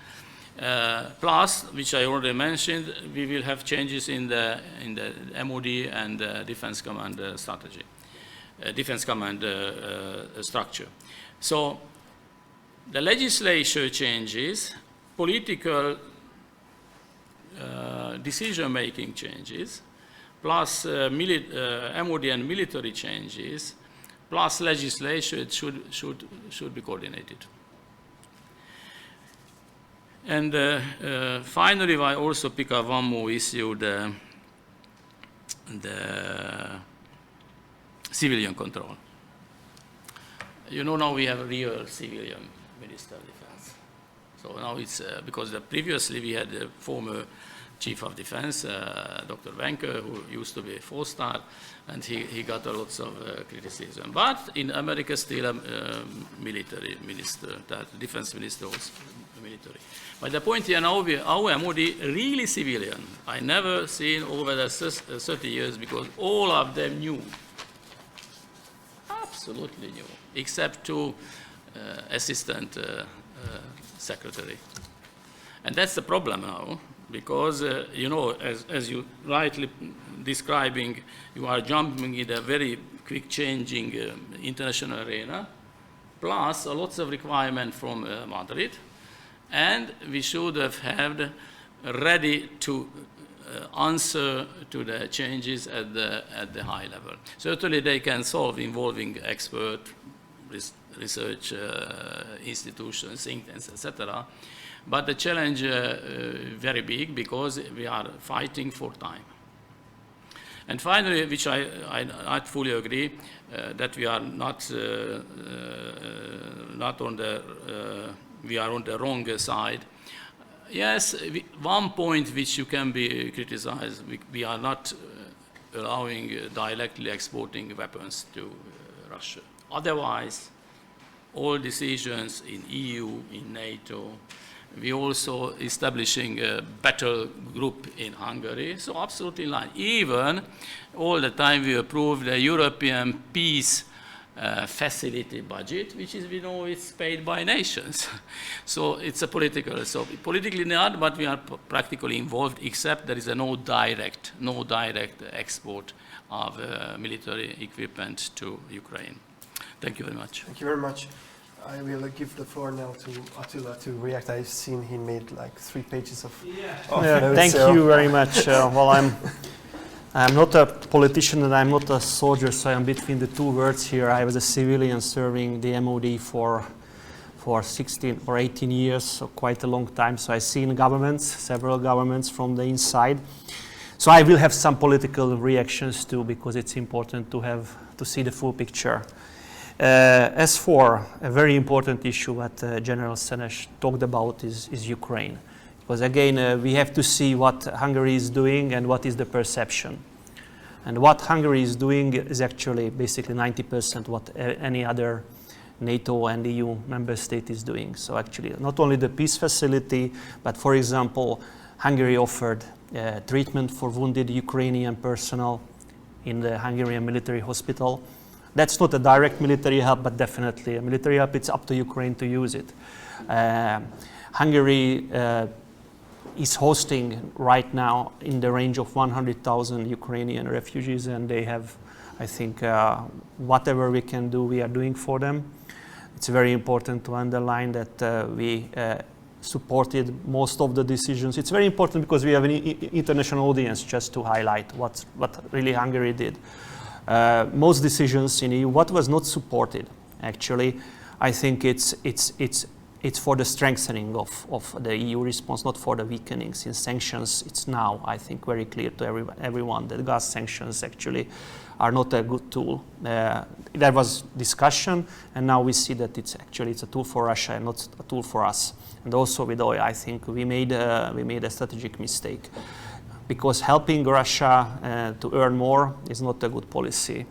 Plus, which I already mentioned, we will have changes in the MOD and Defense Command strategy, Defense Command structure. So the legislature changes, political decision-making changes, plus MOD and military changes, plus legislation should be coordinated. And finally, I also pick up one more issue, the civilian control. You know, now we have a real civilian Minister of Defense. So now it's, because previously we had the former Chief of Defense, Dr. Demkó, who used to be a four-star, and he got a lot of criticism. But in America, still a military minister, that defense minister was military. But the point here now, our MOD really civilian. I never seen over the 30 years, because all of them knew, absolutely knew, except two assistant secretary. And that's the problem now, because you know, as you rightly describing, you are jumping in a very quick changing international arena, plus a lots of requirement from Madrid, and we should have had ready to answer to the changes at the high level. Certainly they can solve involving expert research institutions, think tanks, etc. But the challenge very big, because we are fighting for time. And finally, which I fully agree, that we are not on the we are on the wrong side. Yes, one point which you can be criticized, we are not allowing directly exporting weapons to Russia. Otherwise, all decisions in EU, in NATO, we also establishing a battle group in Hungary, so absolutely in line. Even all the time we approve the European peace facility budget, which is, we know, it's paid by nations. So it's a political, so politically not, but we are practically involved, except there is no direct export of military equipment to Ukraine. Thank you very much. Thank you very much. I will give the floor now to Attila to react. I've seen he made like 3 pages of notes. Thank you very much. Well, I'm not a politician and I'm not a soldier, so I'm between the two worlds here. I was a civilian serving the MOD for 16 or 18 years, so quite a long time. So I've seen governments, several governments from the inside. So I will have some political reactions too, because it's important to see the full picture. As for a very important issue that General Szenes talked about is Ukraine. Because again, we have to see what Hungary is doing and what is the perception. And what Hungary is doing is actually basically 90% what any other NATO and EU member state is doing. So actually, not only the peace facility, but for example, Hungary offered treatment for wounded Ukrainian personnel in the Hungarian military hospital. That's not a direct military help, but definitely a military help. It's up to Ukraine to use it. Hungary is hosting right now in the range of 100,000 Ukrainian refugees, and they have, I think, whatever we can do, we are doing for them. It's very important to underline that we supported most of the decisions. It's very important because we have an international audience, just to highlight what really Hungary did. Most decisions in EU, what was not supported, actually, I think it's for the strengthening of the EU response, not for the weakening. Since sanctions, it's now, I think, very clear to everyone that gas sanctions actually are not a good tool. There was discussion, and now we see that it's a tool for Russia and not a tool for us. And also with oil, I think we made a strategic mistake, because helping Russia to earn more is not a good policy,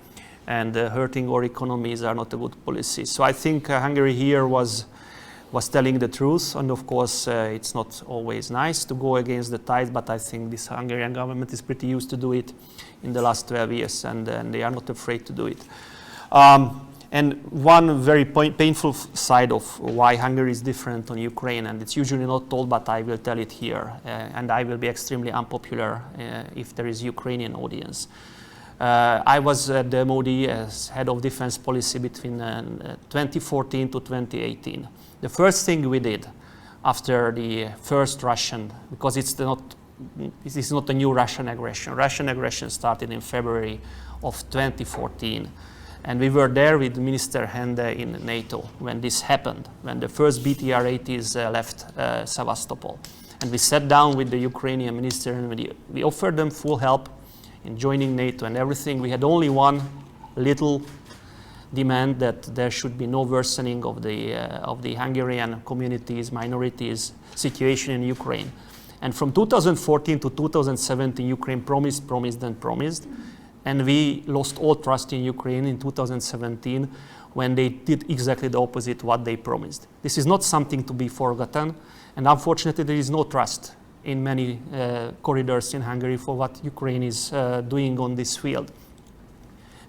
and hurting our economies are not a good policy. So I think Hungary here was telling the truth, and of course it's not always nice to go against the tide, but I think this Hungarian government is pretty used to do it in the last 12 years, and they are not afraid to do it. And one very painful side of why Hungary is different on Ukraine, and it's usually not told, but I will tell it here, and I will be extremely unpopular if there is Ukrainian audience. I was at the MOD as head of defense policy between 2014 to 2018. The first thing we did after the first Russian, because this is not a new Russian aggression. Russian aggression started in February of 2014. And we were there with Minister Hende in NATO when this happened, when the first BTR-80s left Sevastopol. And we sat down with the Ukrainian minister and we offered them full help in joining NATO and everything. We had only one little demand, that there should be no worsening of the Hungarian communities, minorities situation in Ukraine. And from 2014 to 2017, Ukraine promised, and we lost all trust in Ukraine in 2017 when they did exactly the opposite what they promised. This is not something to be forgotten, and unfortunately there is no trust in many corridors in Hungary for what Ukraine is doing on this field.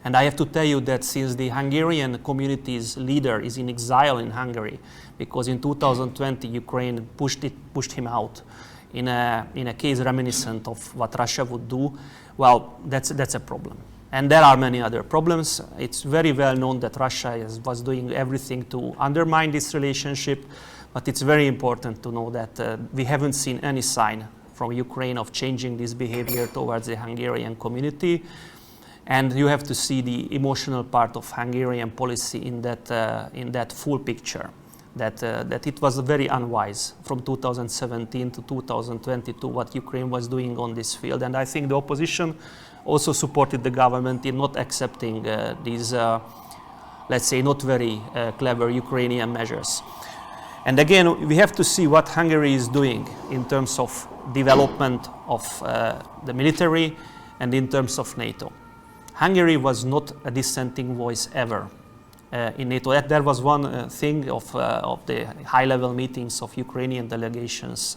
And I have to tell you that since the Hungarian community's leader is in exile in Hungary, because in 2020 Ukraine pushed him out in a case reminiscent of what Russia would do, well, that's a problem. And there are many other problems. It's very well known that Russia was doing everything to undermine this relationship, but it's very important to know that we haven't seen any sign from Ukraine of changing this behavior towards the Hungarian community. And you have to see the emotional part of Hungarian policy in that full picture. That it was very unwise from 2017 to 2022 what Ukraine was doing on this field. And I think the opposition also supported the government in not accepting these, let's say, not very clever Ukrainian measures. And again, we have to see what Hungary is doing in terms of development of the military and in terms of NATO. Hungary was not a dissenting voice ever in NATO. There was one thing of the high-level meetings of Ukrainian delegations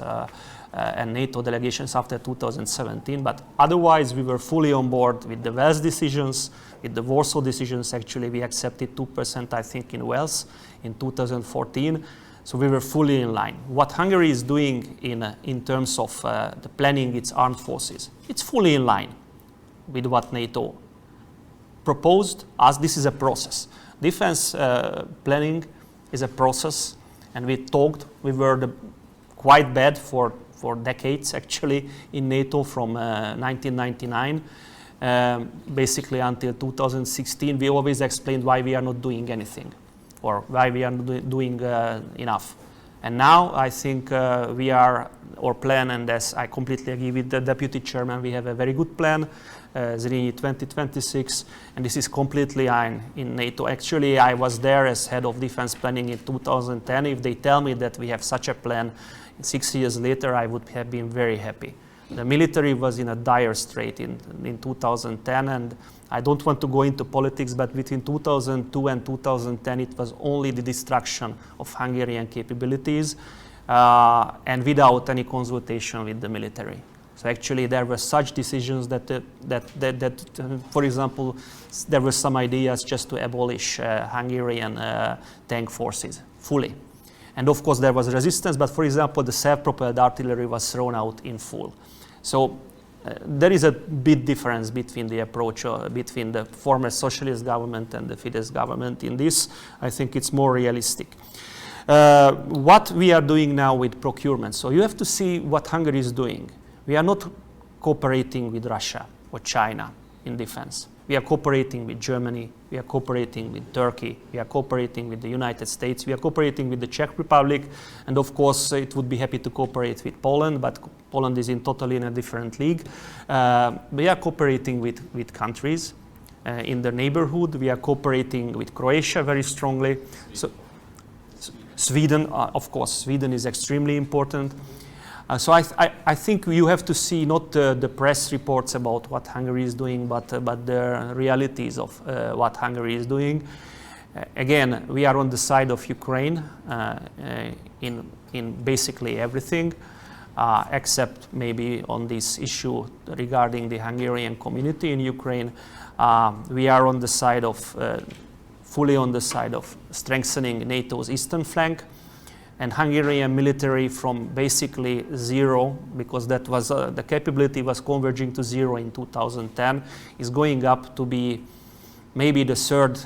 and NATO delegations after 2017, but otherwise we were fully on board with the Wales decisions, with the Warsaw decisions. Actually, we accepted 2%, I think, in Wales in 2014, so we were fully in line. What Hungary is doing in terms of the planning its armed forces, it's fully in line with what NATO proposed us. This is a process. Defense planning is a process, and we were quite bad for decades actually in NATO from 1999 basically until 2016. We always explained why we are not doing anything or why we are not doing enough. And now I think our plan, and as I completely agree with the deputy chairman, we have a very good plan, Zrínyi 2026, and this is completely in NATO. Actually, I was there as head of defense planning in 2010. If they tell me that we have such a plan 6 years later, I would have been very happy. The military was in a dire strait in 2010, and I don't want to go into politics, but between 2002 and 2010, it was only the destruction of Hungarian capabilities and without any consultation with the military. So actually there were such decisions that for example, there were some ideas just to abolish Hungarian tank forces fully. And of course there was resistance, but for example, the self-propelled artillery was thrown out in full. So there is a big difference between the approach between the former socialist government and the Fidesz government in this. I think it's more realistic. What we are doing now with procurement. So you have to see what Hungary is doing. We are not cooperating with Russia or China in defense. We are cooperating with Germany, we are cooperating with Turkey, we are cooperating with the United States, we are cooperating with the Czech Republic, and of course it would be happy to cooperate with Poland, but Poland is totally in a different league. We are cooperating with countries in the neighborhood. We are cooperating with Croatia very strongly. So Sweden, of course, Sweden is extremely important. So I think you have to see not the press reports about what Hungary is doing, but the realities of what Hungary is doing. Again, we are on the side of Ukraine in basically everything, except maybe on this issue regarding the Hungarian community in Ukraine. We are on the side of, fully on the side of strengthening NATO's eastern flank. And Hungarian military from basically zero, because that was the capability was converging to zero in 2010, is going up to be maybe the third.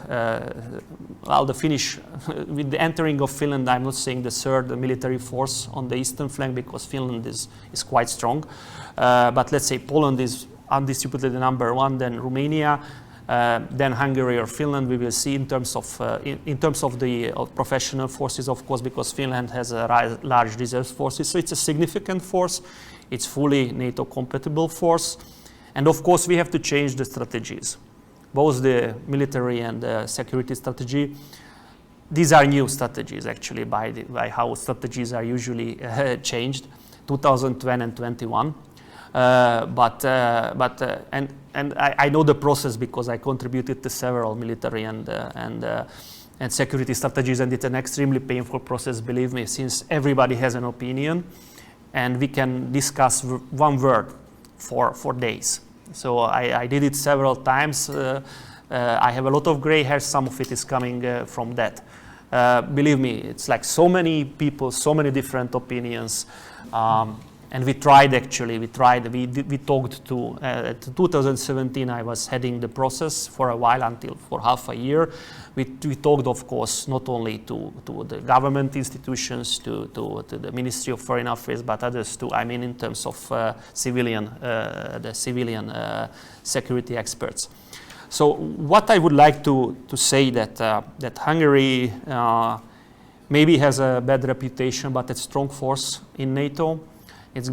Well, the Finnish, with the entering of Finland, I'm not saying the third military force on the eastern flank because Finland is quite strong. But let's say Poland is undisputedly number one, then Romania. Then Hungary or Finland, we will see in terms of the professional forces, of course, because Finland has a large reserve forces. So it's a significant force. It's fully NATO compatible force. And of course, we have to change the strategies, both the military and the security strategy. These are new strategies, actually, by how strategies are usually changed, 2020 and 21. And I know the process because I contributed to several military and security strategies, and it's an extremely painful process, believe me, since everybody has an opinion, and we can discuss one word for days. So I did it several times. I have a lot of gray hair. Some of it is coming from that. Believe me, it's like so many people, so many different opinions. And we tried, actually, we talked to, 2017 I was heading the process for a while, for half a year. We talked, of course, not only to the government institutions, to the Ministry of Foreign Affairs, but others too, I mean in terms of the civilian security experts. So what I would like to say that Hungary maybe has a bad reputation, but it's a strong force in NATO. It's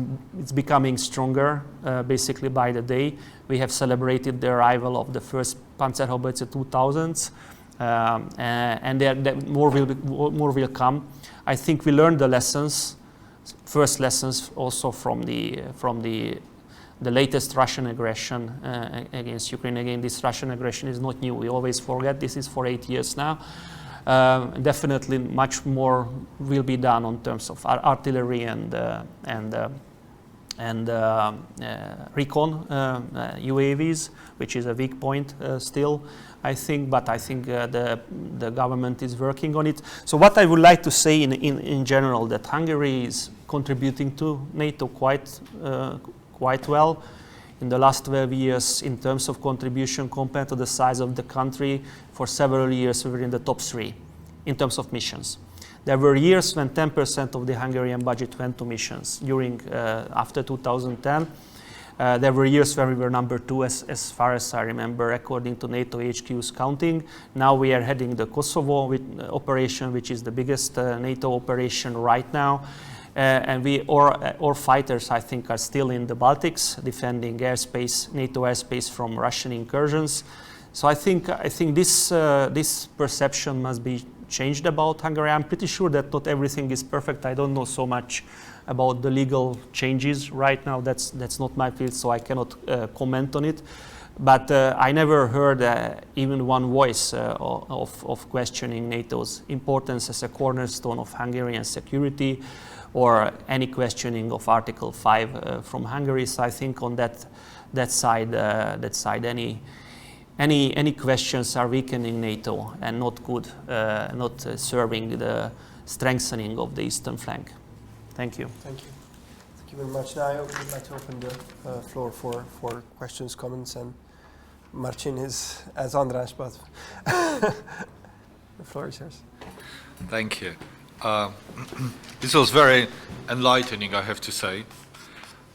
becoming stronger basically by the day. We have celebrated the arrival of the first Panzerhaubitze 2000s, and more will come. I think we learned the lessons, first lessons also from the latest Russian aggression against Ukraine. Again, this Russian aggression is not new. We always forget. This is for 8 years now. Definitely much more will be done on terms of artillery and recon UAVs, which is a weak point still, I think, but I think the government is working on it. So what I would like to say in general, that Hungary is contributing to NATO quite well. In the last 12 years, in terms of contribution compared to the size of the country, for several years we were in the top 3 in terms of missions. There were years when 10% of the Hungarian budget went to missions during after 2010. There were years where we were number 2 as far as I remember, according to NATO HQ's counting. Now we are heading the Kosovo operation, which is the biggest NATO operation right now. And our fighters, I think, are still in the Baltics, defending airspace, NATO airspace from Russian incursions. So I think this perception must be changed about Hungary. I'm pretty sure that not everything is perfect. I don't know so much about the legal changes right now. That's not my field, so I cannot comment on it. But I never heard even one voice of questioning NATO's importance as a cornerstone of Hungarian security, or any questioning of Article 5 from Hungary. So I think on that side, any questions are weakening NATO and not good, not serving the strengthening of the eastern flank. Thank you. Thank you. Thank you very much. Now I would like to open the floor for questions, comments, and Marcin is as András, but the floor is yours. Thank you. This was very enlightening, I have to say,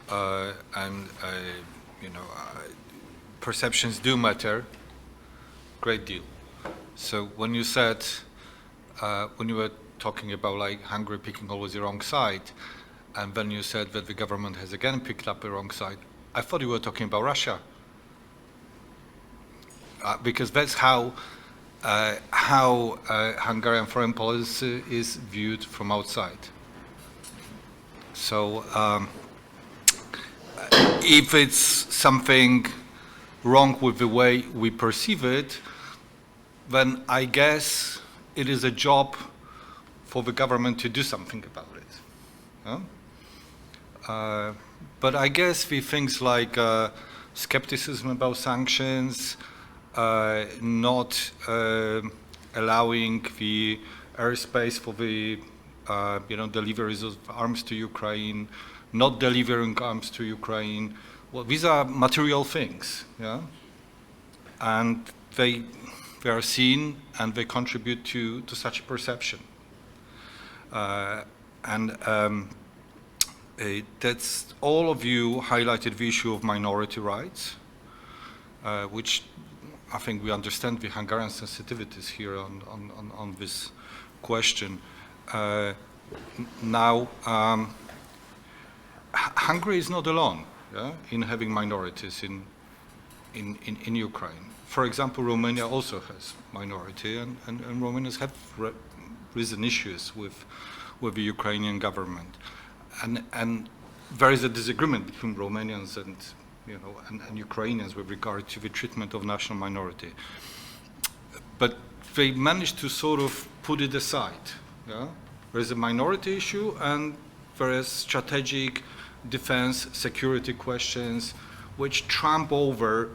and you know, perceptions do matter, great deal. So when you said, when you were talking about like Hungary picking always the wrong side, and then you said that the government has again picked up the wrong side, I thought you were talking about Russia, because that's how Hungarian foreign policy is viewed from outside. So if it's something wrong with the way we perceive it, then I guess it is a job for the government to do something about it. Huh? But I guess the things like skepticism about sanctions, not allowing the airspace for the deliveries of arms to Ukraine, not delivering arms to Ukraine. Well, these are material things, yeah, and they are seen and they contribute to such a perception. That's all of you highlighted the issue of minority rights, which I think we understand the Hungarian sensitivities here on this question. Now, Hungary is not alone, yeah, in having minorities in Ukraine. For example, Romania also has minority, and Romanians have risen issues with the Ukrainian government, and there is a disagreement between Romanians and Ukrainians with regard to the treatment of national minority. But they managed to sort of put it aside. Yeah? There is a minority issue, and there is strategic defense, security questions, which trump over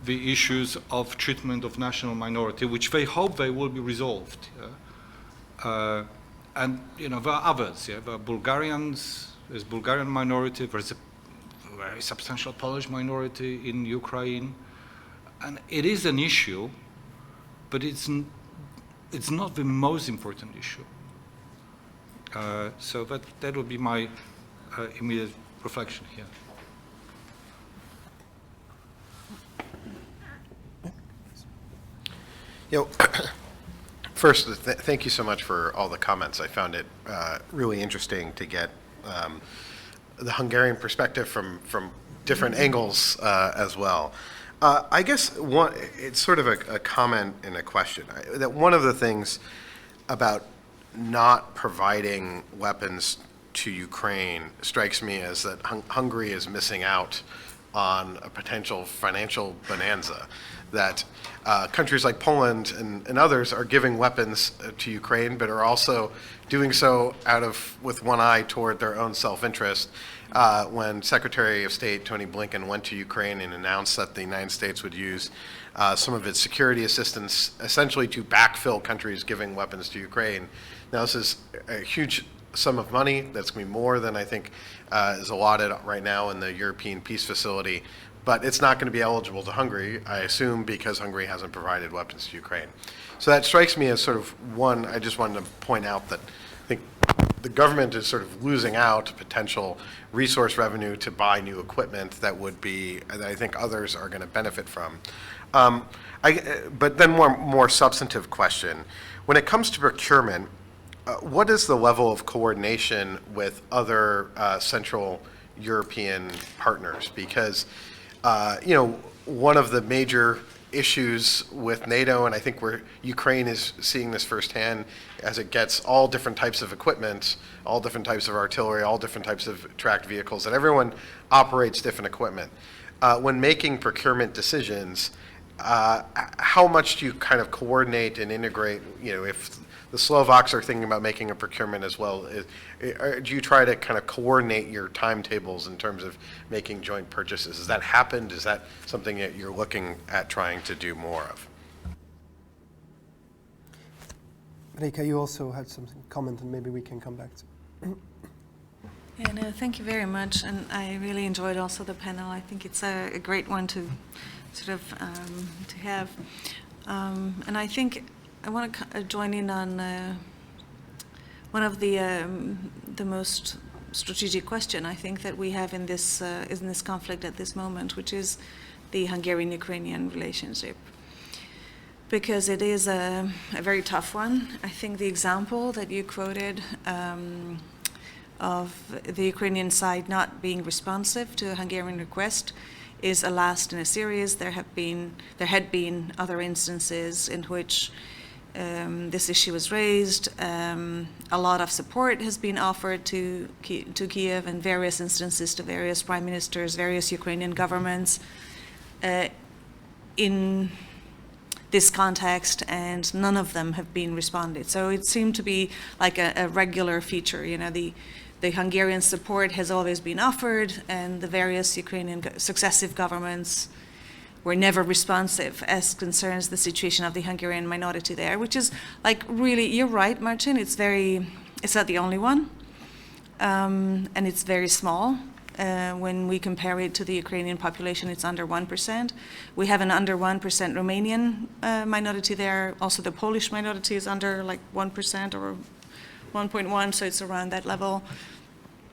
the issues of treatment of national minority, which they hope they will be resolved. Yeah? And there are others. Yeah? There are Bulgarians. There's Bulgarian minority. There's a very substantial Polish minority in Ukraine, and it is an issue, but it's not the most important issue. So that would be my immediate reflection here. First, thank you so much for all the comments. I found it really interesting to get the Hungarian perspective from different angles as well. I guess it's sort of a comment and a question. That one of the things about not providing weapons to Ukraine strikes me as that Hungary is missing out on a potential financial bonanza, that countries like Poland and others are giving weapons to Ukraine, but are also doing so with one eye toward their own self-interest. When Secretary of State Tony Blinken went to Ukraine and announced that the United States would use some of its security assistance essentially to backfill countries giving weapons to Ukraine. Now, this is a huge sum of money. That's going to be more than I think is allotted right now in the European Peace Facility. But it's not going to be eligible to Hungary, I assume, because Hungary hasn't provided weapons to Ukraine. So that strikes me as sort of one. I just wanted to point out that I think the government is sort of losing out potential resource revenue to buy new equipment that I think others are going to benefit from. But then more substantive question. When it comes to procurement, what is the level of coordination with other Central European partners? Because one of the major issues with NATO, and I think Ukraine is seeing this firsthand as it gets all different types of equipment, all different types of artillery, all different types of tracked vehicles, and everyone operates different equipment. When making procurement decisions, how much do you kind of coordinate and integrate, if the Slovaks are thinking about making a procurement as well, do you try to kind of coordinate your timetables in terms of making joint purchases? Has that happened? Is that something that you're looking at trying to do more of? Rika, you also had something comment, and maybe we can come back to. Yeah, no, thank you very much, and I really enjoyed also the panel. I think it's a great one to sort of to have, and I think I want to join in on one of the most strategic question I think that we have in this conflict at this moment, which is the Hungarian-Ukrainian relationship. Because it is a very tough one. I think the example that you quoted of the Ukrainian side not being responsive to a Hungarian request is a last in a series. There had been other instances in which this issue was raised. A lot of support has been offered to Kiev in various instances to various prime ministers, various Ukrainian governments in this context, and none of them have been responded. So it seemed to be like a regular feature. The Hungarian support has always been offered, and the various Ukrainian successive governments were never responsive as concerns the situation of the Hungarian minority there, which is like really, you're right, Martin, it's not the only one, and it's very small. When we compare it to the Ukrainian population, it's under 1%. We have an under 1% Romanian minority there. Also, the Polish minority is under like 1% or 1.1, so it's around that level.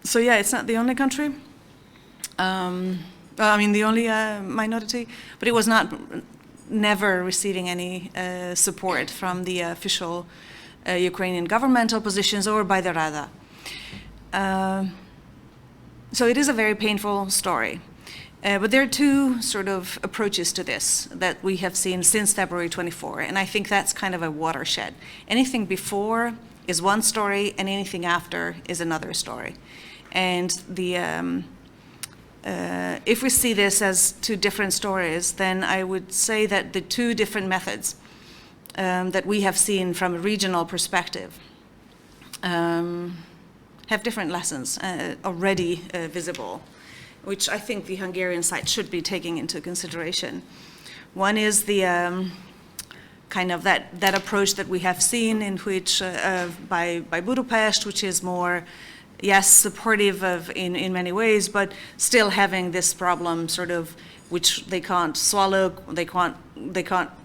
So yeah, it's not the only country. The only minority, but it was never receiving any support from the official Ukrainian governmental positions or by the Rada. So it is a very painful story. But there are two sort of approaches to this that we have seen since February 24, and I think that's kind of a watershed. Anything before is one story, and anything after is another story. And if we see this as two different stories, then I would say that the two different methods that we have seen from a regional perspective have different lessons already visible, which I think the Hungarian side should be taking into consideration. One is the kind of that approach that we have seen in which by Budapest, which is more, yes, supportive of in many ways, but still having this problem sort of which they can't swallow, they can't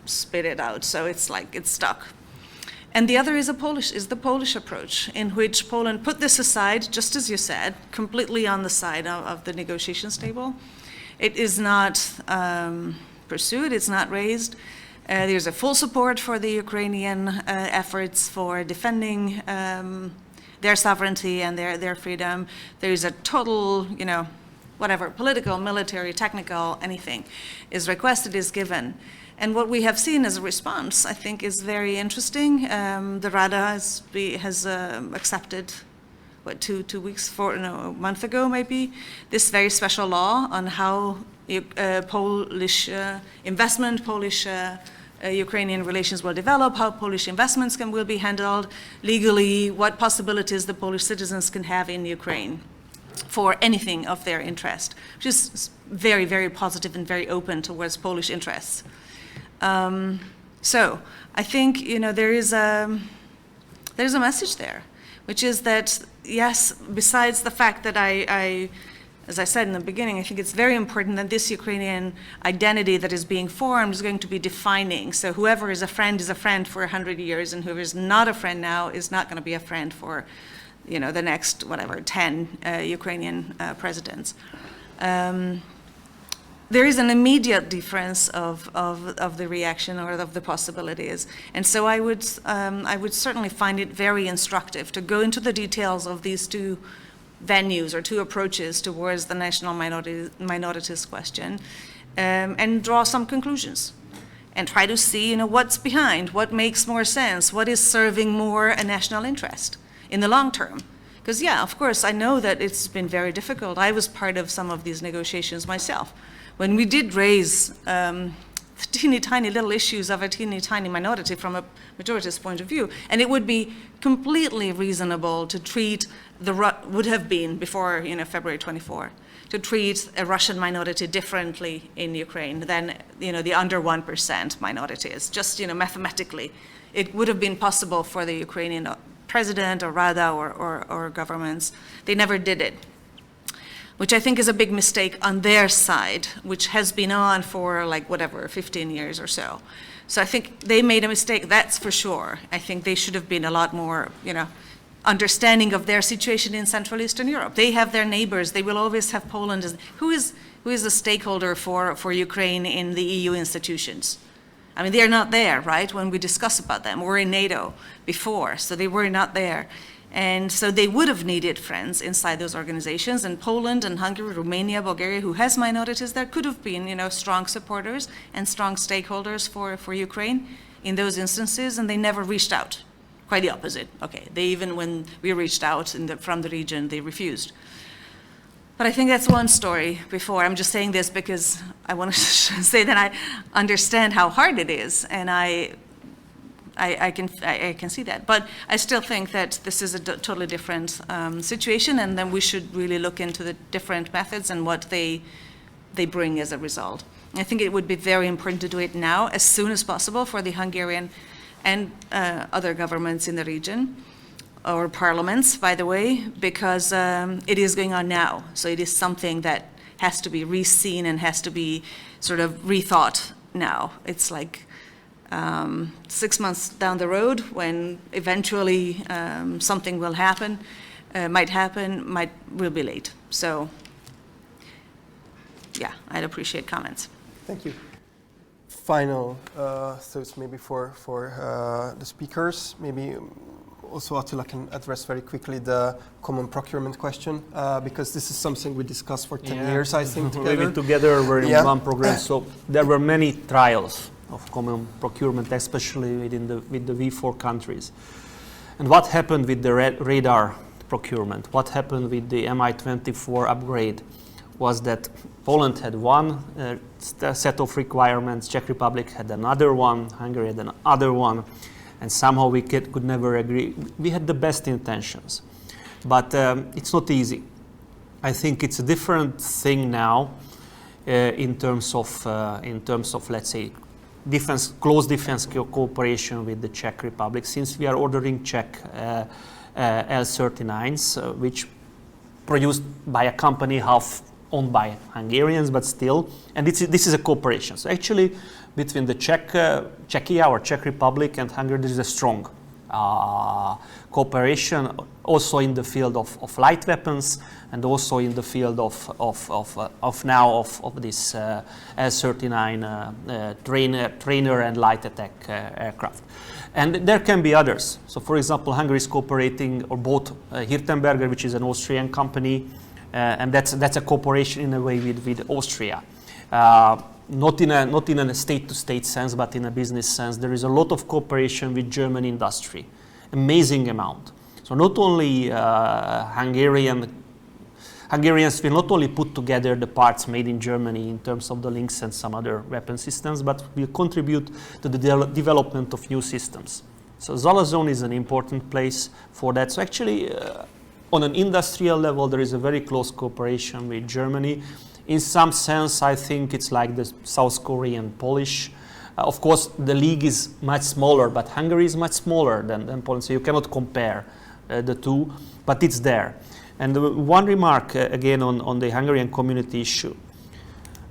spit it out, so it's like it's stuck. And the other is the Polish approach, in which Poland put this aside, just as you said, completely on the side of the negotiations table. It is not pursued, it's not raised. There's a full support for the Ukrainian efforts for defending their sovereignty and their freedom. There is a total, whatever, political, military, technical, anything is requested, is given. And what we have seen as a response, I think, is very interesting. The Rada has accepted, a month ago maybe, this very special law on how Polish investment, Ukrainian relations will develop, how Polish investments will be handled legally, what possibilities the Polish citizens can have in Ukraine for anything of their interest, which is very, very positive and very open towards Polish interests. So I think there is a message there, which is that yes, besides the fact that I as I said in the beginning, I think it's very important that this Ukrainian identity that is being formed is going to be defining. So whoever is a friend for 100 years, and whoever is not a friend now is not going to be a friend for the next 10 Ukrainian presidents. There is an immediate difference of the reaction or of the possibilities, and so I would certainly find it very instructive to go into the details of these two venues or two approaches towards the national minorities question, and draw some conclusions, and try to see what's behind, what makes more sense, what is serving more a national interest in the long term. Because yeah, of course, I know that it's been very difficult. I was part of some of these negotiations myself. When we did raise teeny tiny little issues of a teeny tiny minority from a majority's point of view. And it would be completely reasonable to treat would have been before February 24, to treat a Russian minority differently in Ukraine than the under 1% minorities. Just mathematically, it would have been possible for the Ukrainian president or Rada or governments. They never did it, which I think is a big mistake on their side, which has been on for 15 years or so. So I think they made a mistake, that's for sure. I think they should have been a lot more, understanding of their situation in Central Eastern Europe. They have their neighbors. They will always have Poland as who is a stakeholder for Ukraine in the EU institutions. I mean, they are not there, right, when we discuss about them. We're in NATO before, so they were not there. And so they would have needed friends inside those organizations, and Poland and Hungary, Romania, Bulgaria, who has minorities there, could have been, strong supporters and strong stakeholders for Ukraine in those instances, and they never reached out. Quite the opposite. Okay, even when we reached out from the region, they refused. But I think that's one story before. I'm just saying this because I want to say that I understand how hard it is, and I can see that. But I still think that this is a totally different situation, and then we should really look into the different methods and what they bring as a result. I think it would be very important to do it now, as soon as possible, for the Hungarian and other governments in the region, or parliaments, by the way, because it is going on now. So it is something that has to be re-seen and has to be sort of rethought now. It's like 6 months down the road, when eventually something will happen, will be late. So, yeah, I'd appreciate comments. Thank you. Final thoughts maybe for the speakers. Maybe also Attila can address very quickly the common procurement question, because this is something we discussed for 10 years, I think, together. Maybe together we're in one program. So there were many trials of common procurement, especially with the V4 countries. And what happened with the radar procurement, what happened with the Mi-24 upgrade, was that Poland had one set of requirements, Czech Republic had another one, Hungary had another one, and somehow we could never agree. We had the best intentions, but it's not easy. I think it's a different thing now in terms of let's say close defense cooperation with the Czech Republic, since we are ordering Czech L-39s, which produced by a company half owned by Hungarians, but still, and this is a cooperation. So actually, between the Czechia or Czech Republic and Hungary, there is a strong cooperation, also in the field of light weapons, and also in the field of this L-39 trainer and light attack aircraft. And there can be others. So, for example, Hungary is cooperating, or both Hirtenberger, which is an Austrian company, and that's a cooperation in a way with Austria. Not in a state-to-state sense, but in a business sense. There is a lot of cooperation with German industry, amazing amount. So not only Hungarians will not only put together the parts made in Germany in terms of the links and some other weapon systems, but will contribute to the development of new systems. So Zala Zone is an important place for that. So actually, on an industrial level, there is a very close cooperation with Germany. In some sense, I think it's like the South Korean, Polish. Of course, the league is much smaller, but Hungary is much smaller than Poland, so you cannot compare the two, but it's there. And one remark, again, on the Hungarian community issue.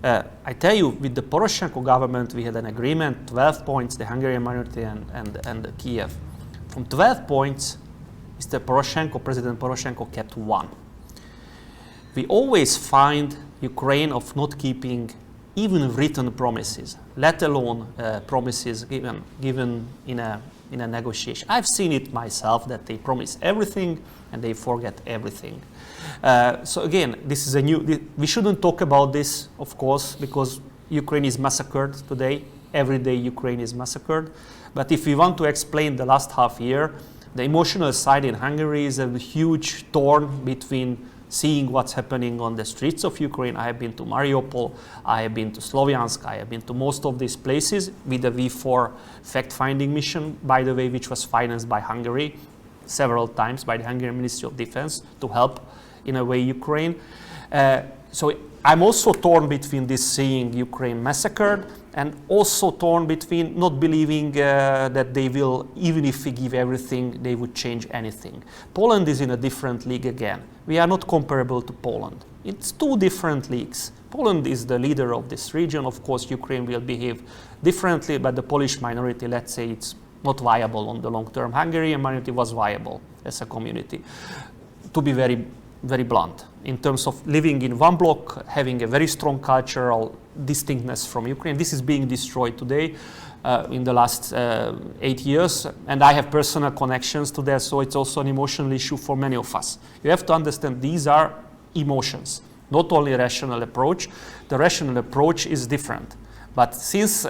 I tell you, with the Poroshenko government, we had an agreement, 12 points, the Hungarian minority and Kiev. From 12 points, President Poroshenko kept one. We always find Ukraine of not keeping even written promises, let alone promises given in a negotiation. I've seen it myself, that they promise everything and they forget everything. So again, this is we shouldn't talk about this, of course, because Ukraine is massacred today. Every day Ukraine is massacred. But if we want to explain the last half year, the emotional side in Hungary is a huge thorn between seeing what's happening on the streets of Ukraine. I have been to Mariupol, I have been to Sloviansk, I have been to most of these places with the V4 fact-finding mission, by the way, which was financed by Hungary several times by the Hungarian Ministry of Defense to help, in a way, Ukraine. So I'm also torn between this seeing Ukraine massacred and also torn between not believing that they will, even if we give everything, they would change anything. Poland is in a different league again. We are not comparable to Poland. It's two different leagues. Poland is the leader of this region. Of course, Ukraine will behave differently, but the Polish minority, let's say, it's not viable on the long term. Hungarian minority was viable as a community, to be very, very blunt, in terms of living in one block, having a very strong cultural distinctness from Ukraine. This is being destroyed today in the last 8 years, and I have personal connections to that, so it's also an emotional issue for many of us. You have to understand these are emotions, not only a rational approach. The rational approach is different. But since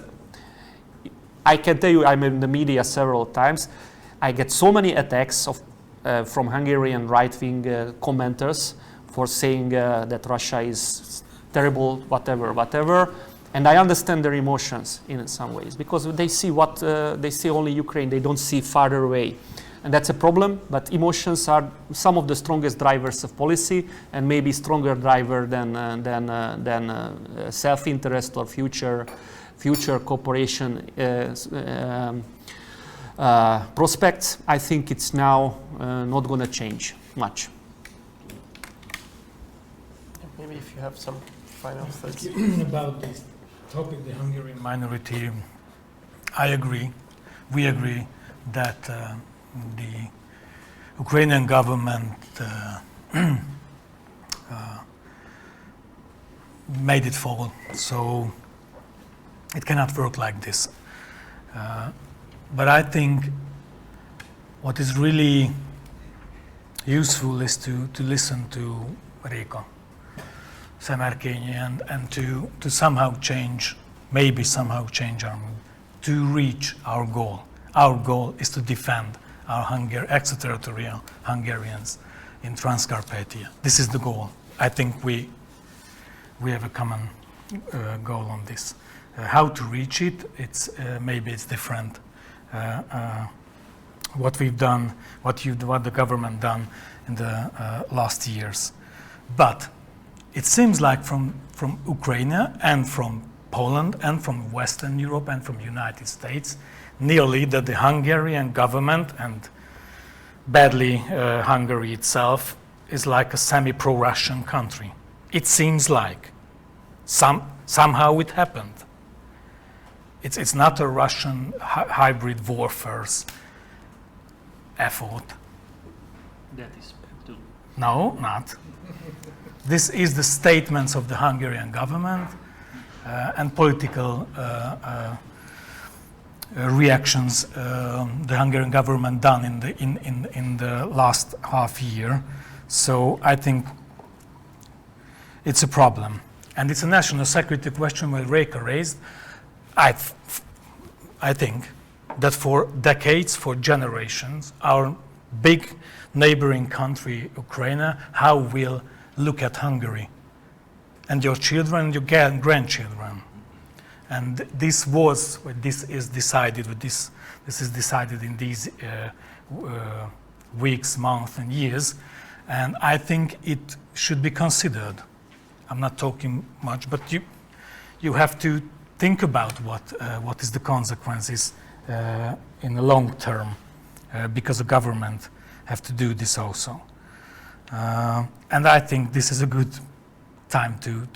I can tell you, I'm in the media several times, I get so many attacks from Hungarian right-wing commenters for saying that Russia is terrible, whatever. And I understand their emotions in some ways, because they see they see only Ukraine, they don't see farther away. And that's a problem, but emotions are some of the strongest drivers of policy, and maybe stronger driver than self-interest or future cooperation prospects. I think it's now not going to change much. Maybe if you have some final thoughts. About this topic, the Hungarian minority, I agree. We agree that the Ukrainian government made it fall. So it cannot work like this. But I think what is really useful is to listen to Réka Szemerkényi and to somehow change, maybe somehow change our mood, to reach our goal. Our goal is to defend our extraterritorial Hungarians in Transcarpathia. This is the goal. I think we have a common goal on this. How to reach it, maybe it's different. What we've done, what the government done in the last years. But it seems like from Ukraine and from Poland and from Western Europe and from United States, nearly that the Hungarian government and badly Hungary itself is like a semi-pro-Russian country. It seems like somehow it happened. It's not a Russian hybrid warfare's effort. That is too. No, not. This is the statements of the Hungarian government and political reactions the Hungarian government done in the last half year. So I think it's a problem, and it's a national security question that Réka raised. I think that for decades, for generations, our big neighboring country, Ukraine, how will look at Hungary and your children and your grandchildren. And this is decided in these weeks, months, and years. And I think it should be considered. I'm not talking much, but you have to think about what is the consequences in the long term, because the government have to do this also. And I think this is a good time to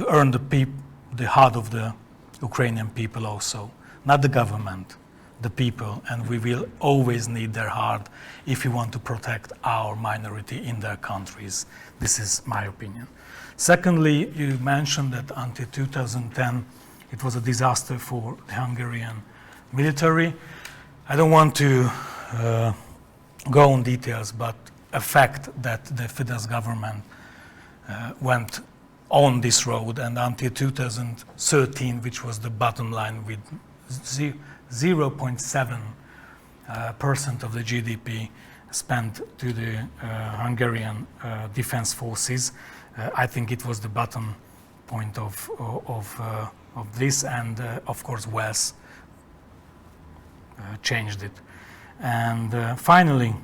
earn the heart of the Ukrainian people also, not the government, the people, and we will always need their heart if we want to protect our minority in their countries. This is my opinion. Secondly, you mentioned that until 2010 it was a disaster for the Hungarian military. I don't want to go on details, but a fact that the Fidesz government went on this road, and until 2013, which was the bottom line, with 0.7 percent of the GDP spent to the Hungarian defense forces. I think it was the bottom point of this, and of course Wells changed it. And finally,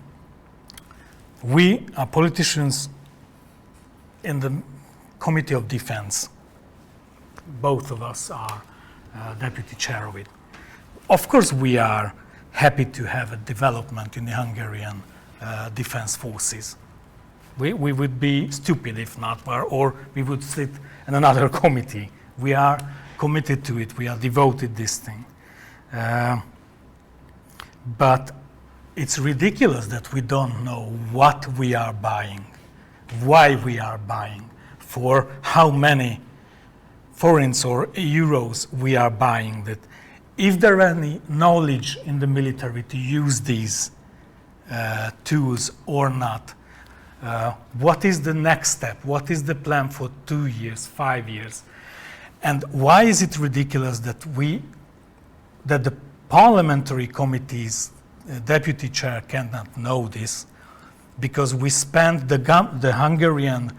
we are politicians in the Committee of Defense. Both of us are deputy chair of it. Of course, we are happy to have a development in the Hungarian defense forces. We would be stupid if not, or we would sit in another committee. We are committed to it. We are devoted to this thing. But it's ridiculous that we don't know what we are buying, why we are buying, for how many forints or euros we are buying. That if there is any knowledge in the military to use these tools or not, what is the next step? What is the plan for 2 years, 5 years? And why is it ridiculous that the parliamentary committee's deputy chair cannot know this? Because we spend, the Hungarian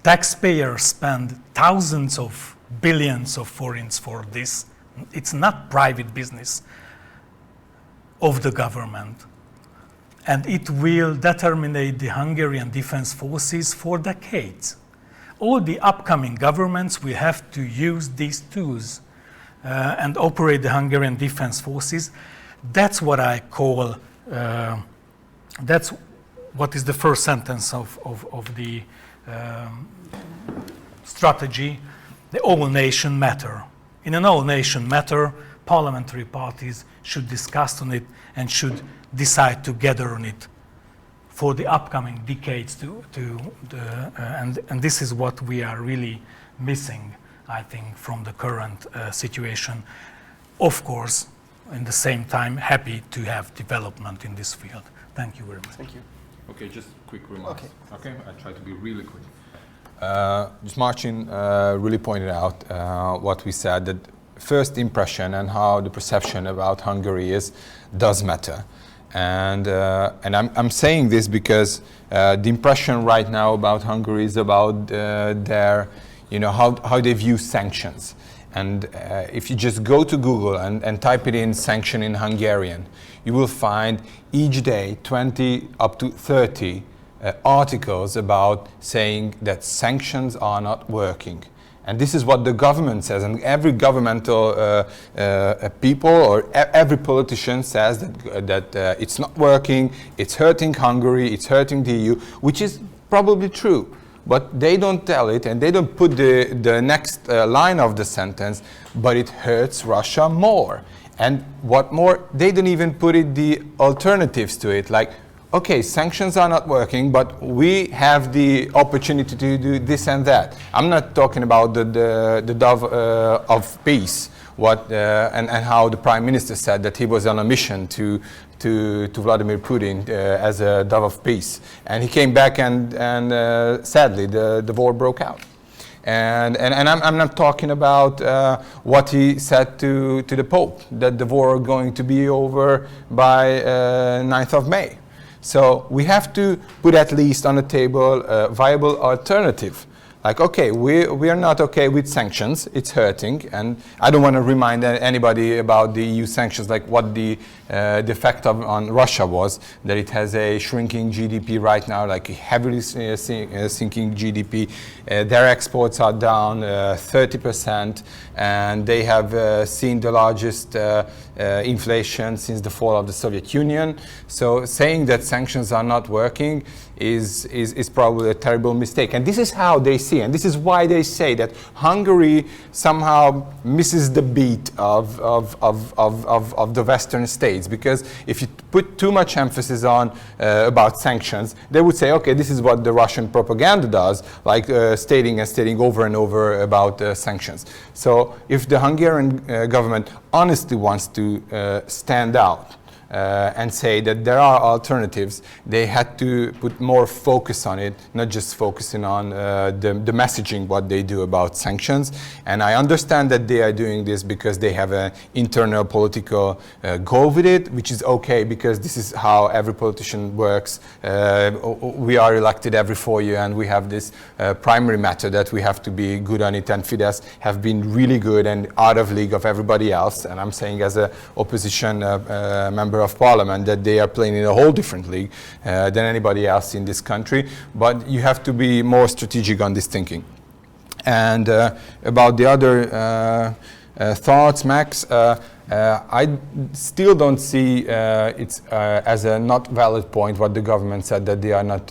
taxpayers spend thousands of billions of forints for this. It's not private business of the government. And it will determine the Hungarian defense forces for decades. All the upcoming governments will have to use these tools and operate the Hungarian defense forces. That's what I call, that's what is the first sentence of the strategy, the all nation matter. In an all nation matter, parliamentary parties should discuss on it and should decide together on it for the upcoming decades and this is what we are really missing, I think, from the current situation. Of course, in the same time, happy to have development in this field. Thank you very much. Thank you. Okay, just quick remarks. Okay. Okay, I try to be really quick. Just Marcin really pointed out what we said, that first impression and how the perception about Hungary does matter. And I'm saying this because the impression right now about Hungary is about their, how they view sanctions. And if you just go to Google and type it in sanction in Hungarian, you will find each day 20 up to 30 articles about saying that sanctions are not working. And this is what the government says, and every governmental people or every politician says that it's not working, it's hurting Hungary, it's hurting the EU, which is probably true. But they don't tell it, and they don't put the next line of the sentence, but it hurts Russia more. And what more, they don't even put it the alternatives to it, like, okay, sanctions are not working, but we have the opportunity to do this and that. I'm not talking about the dove of peace, and how the Prime Minister said that he was on a mission to Vladimir Putin as a dove of peace. And he came back and sadly the war broke out. And I'm not talking about what he said to the Pope, that the war is going to be over by 9th of May. So we have to put at least on the table a viable alternative. Like, okay, we are not okay with sanctions, it's hurting, and I don't want to remind anybody about the EU sanctions, like what the effect on Russia was, that it has a shrinking GDP right now, like a heavily sinking GDP. Their exports are down 30%, and they have seen the largest inflation since the fall of the Soviet Union. So saying that sanctions are not working is probably a terrible mistake. And this is how they see, and this is why they say that Hungary somehow misses the beat of the Western states. Because if you put too much emphasis on about sanctions, they would say, okay, this is what the Russian propaganda does, like stating over and over about sanctions. So if the Hungarian government honestly wants to stand out and say that there are alternatives, they had to put more focus on it, not just focusing on the messaging, what they do about sanctions. And I understand that they are doing this because they have an internal political goal with it, which is okay, because this is how every politician works. We are elected every 4 years, and we have this primary matter that we have to be good on it, and Fidesz have been really good and out of league of everybody else. And I'm saying as an opposition member of parliament that they are playing in a whole different league than anybody else in this country. But you have to be more strategic on this thinking. And about the other thoughts, Max, I still don't see it as a not valid point what the government said, that they are not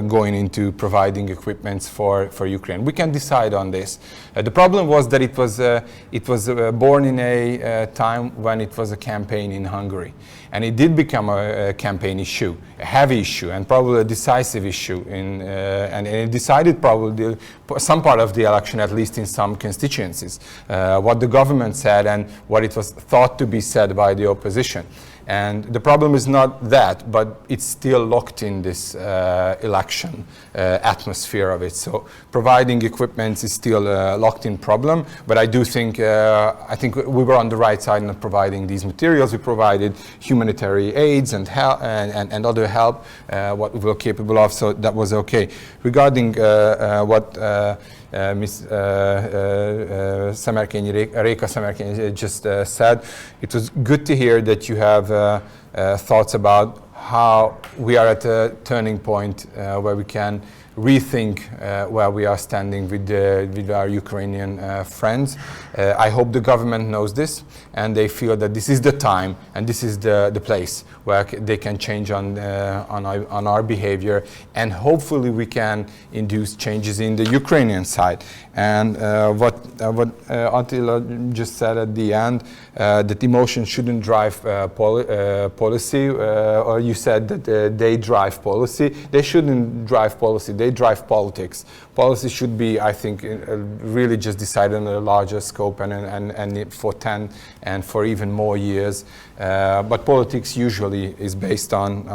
going into providing equipments for Ukraine. We can decide on this. The problem was that it was born in a time when it was a campaign in Hungary. And it did become a campaign issue, a heavy issue, and probably a decisive issue. And it decided probably some part of the election, at least in some constituencies, what the government said and what it was thought to be said by the opposition. And the problem is not that, but it's still locked in this election atmosphere of it. So providing equipment is still a locked-in problem. But I do think, I think we were on the right side in providing these materials. We provided humanitarian aids and help and other help, what we were capable of. So that was okay. Regarding what Ms. Réka Szemerkényi just said, it was good to hear that you have thoughts about how we are at a turning point where we can rethink where we are standing with our Ukrainian friends. I hope the government knows this, and they feel that this is the time and this is the place where they can change on our behavior, and hopefully we can induce changes in the Ukrainian side. And what Attila just said at the end, that emotion shouldn't drive policy, or you said that they drive policy. They shouldn't drive policy, they drive politics. Policy should be, I think, really just decided on a larger scope and for 10 and for even more years. But politics usually is based on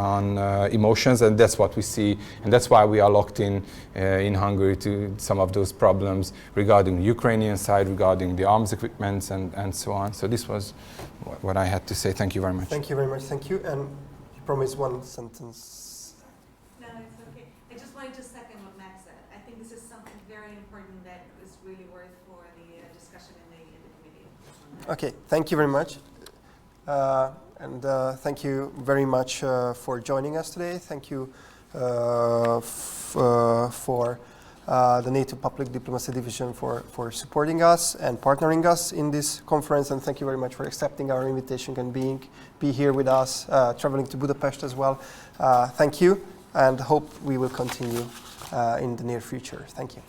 emotions, and that's what we see, and that's why we are locked in Hungary to some of those problems regarding the Ukrainian side, regarding the arms equipments and so on. So this was what I had to say. Thank you very much. Thank you very much. Thank you. And you promised one sentence. No, it's okay. I just wanted to second what Max said. I think this is something very important that is really worth for the discussion in the committee. Okay, thank you very much. And thank you very much for joining us today. Thank you for the NATO Public Diplomacy Division for supporting us and partnering us in this conference. And thank you very much for accepting our invitation and be here with us, traveling to Budapest as well. Thank you, and hope we will continue in the near future. Thank you.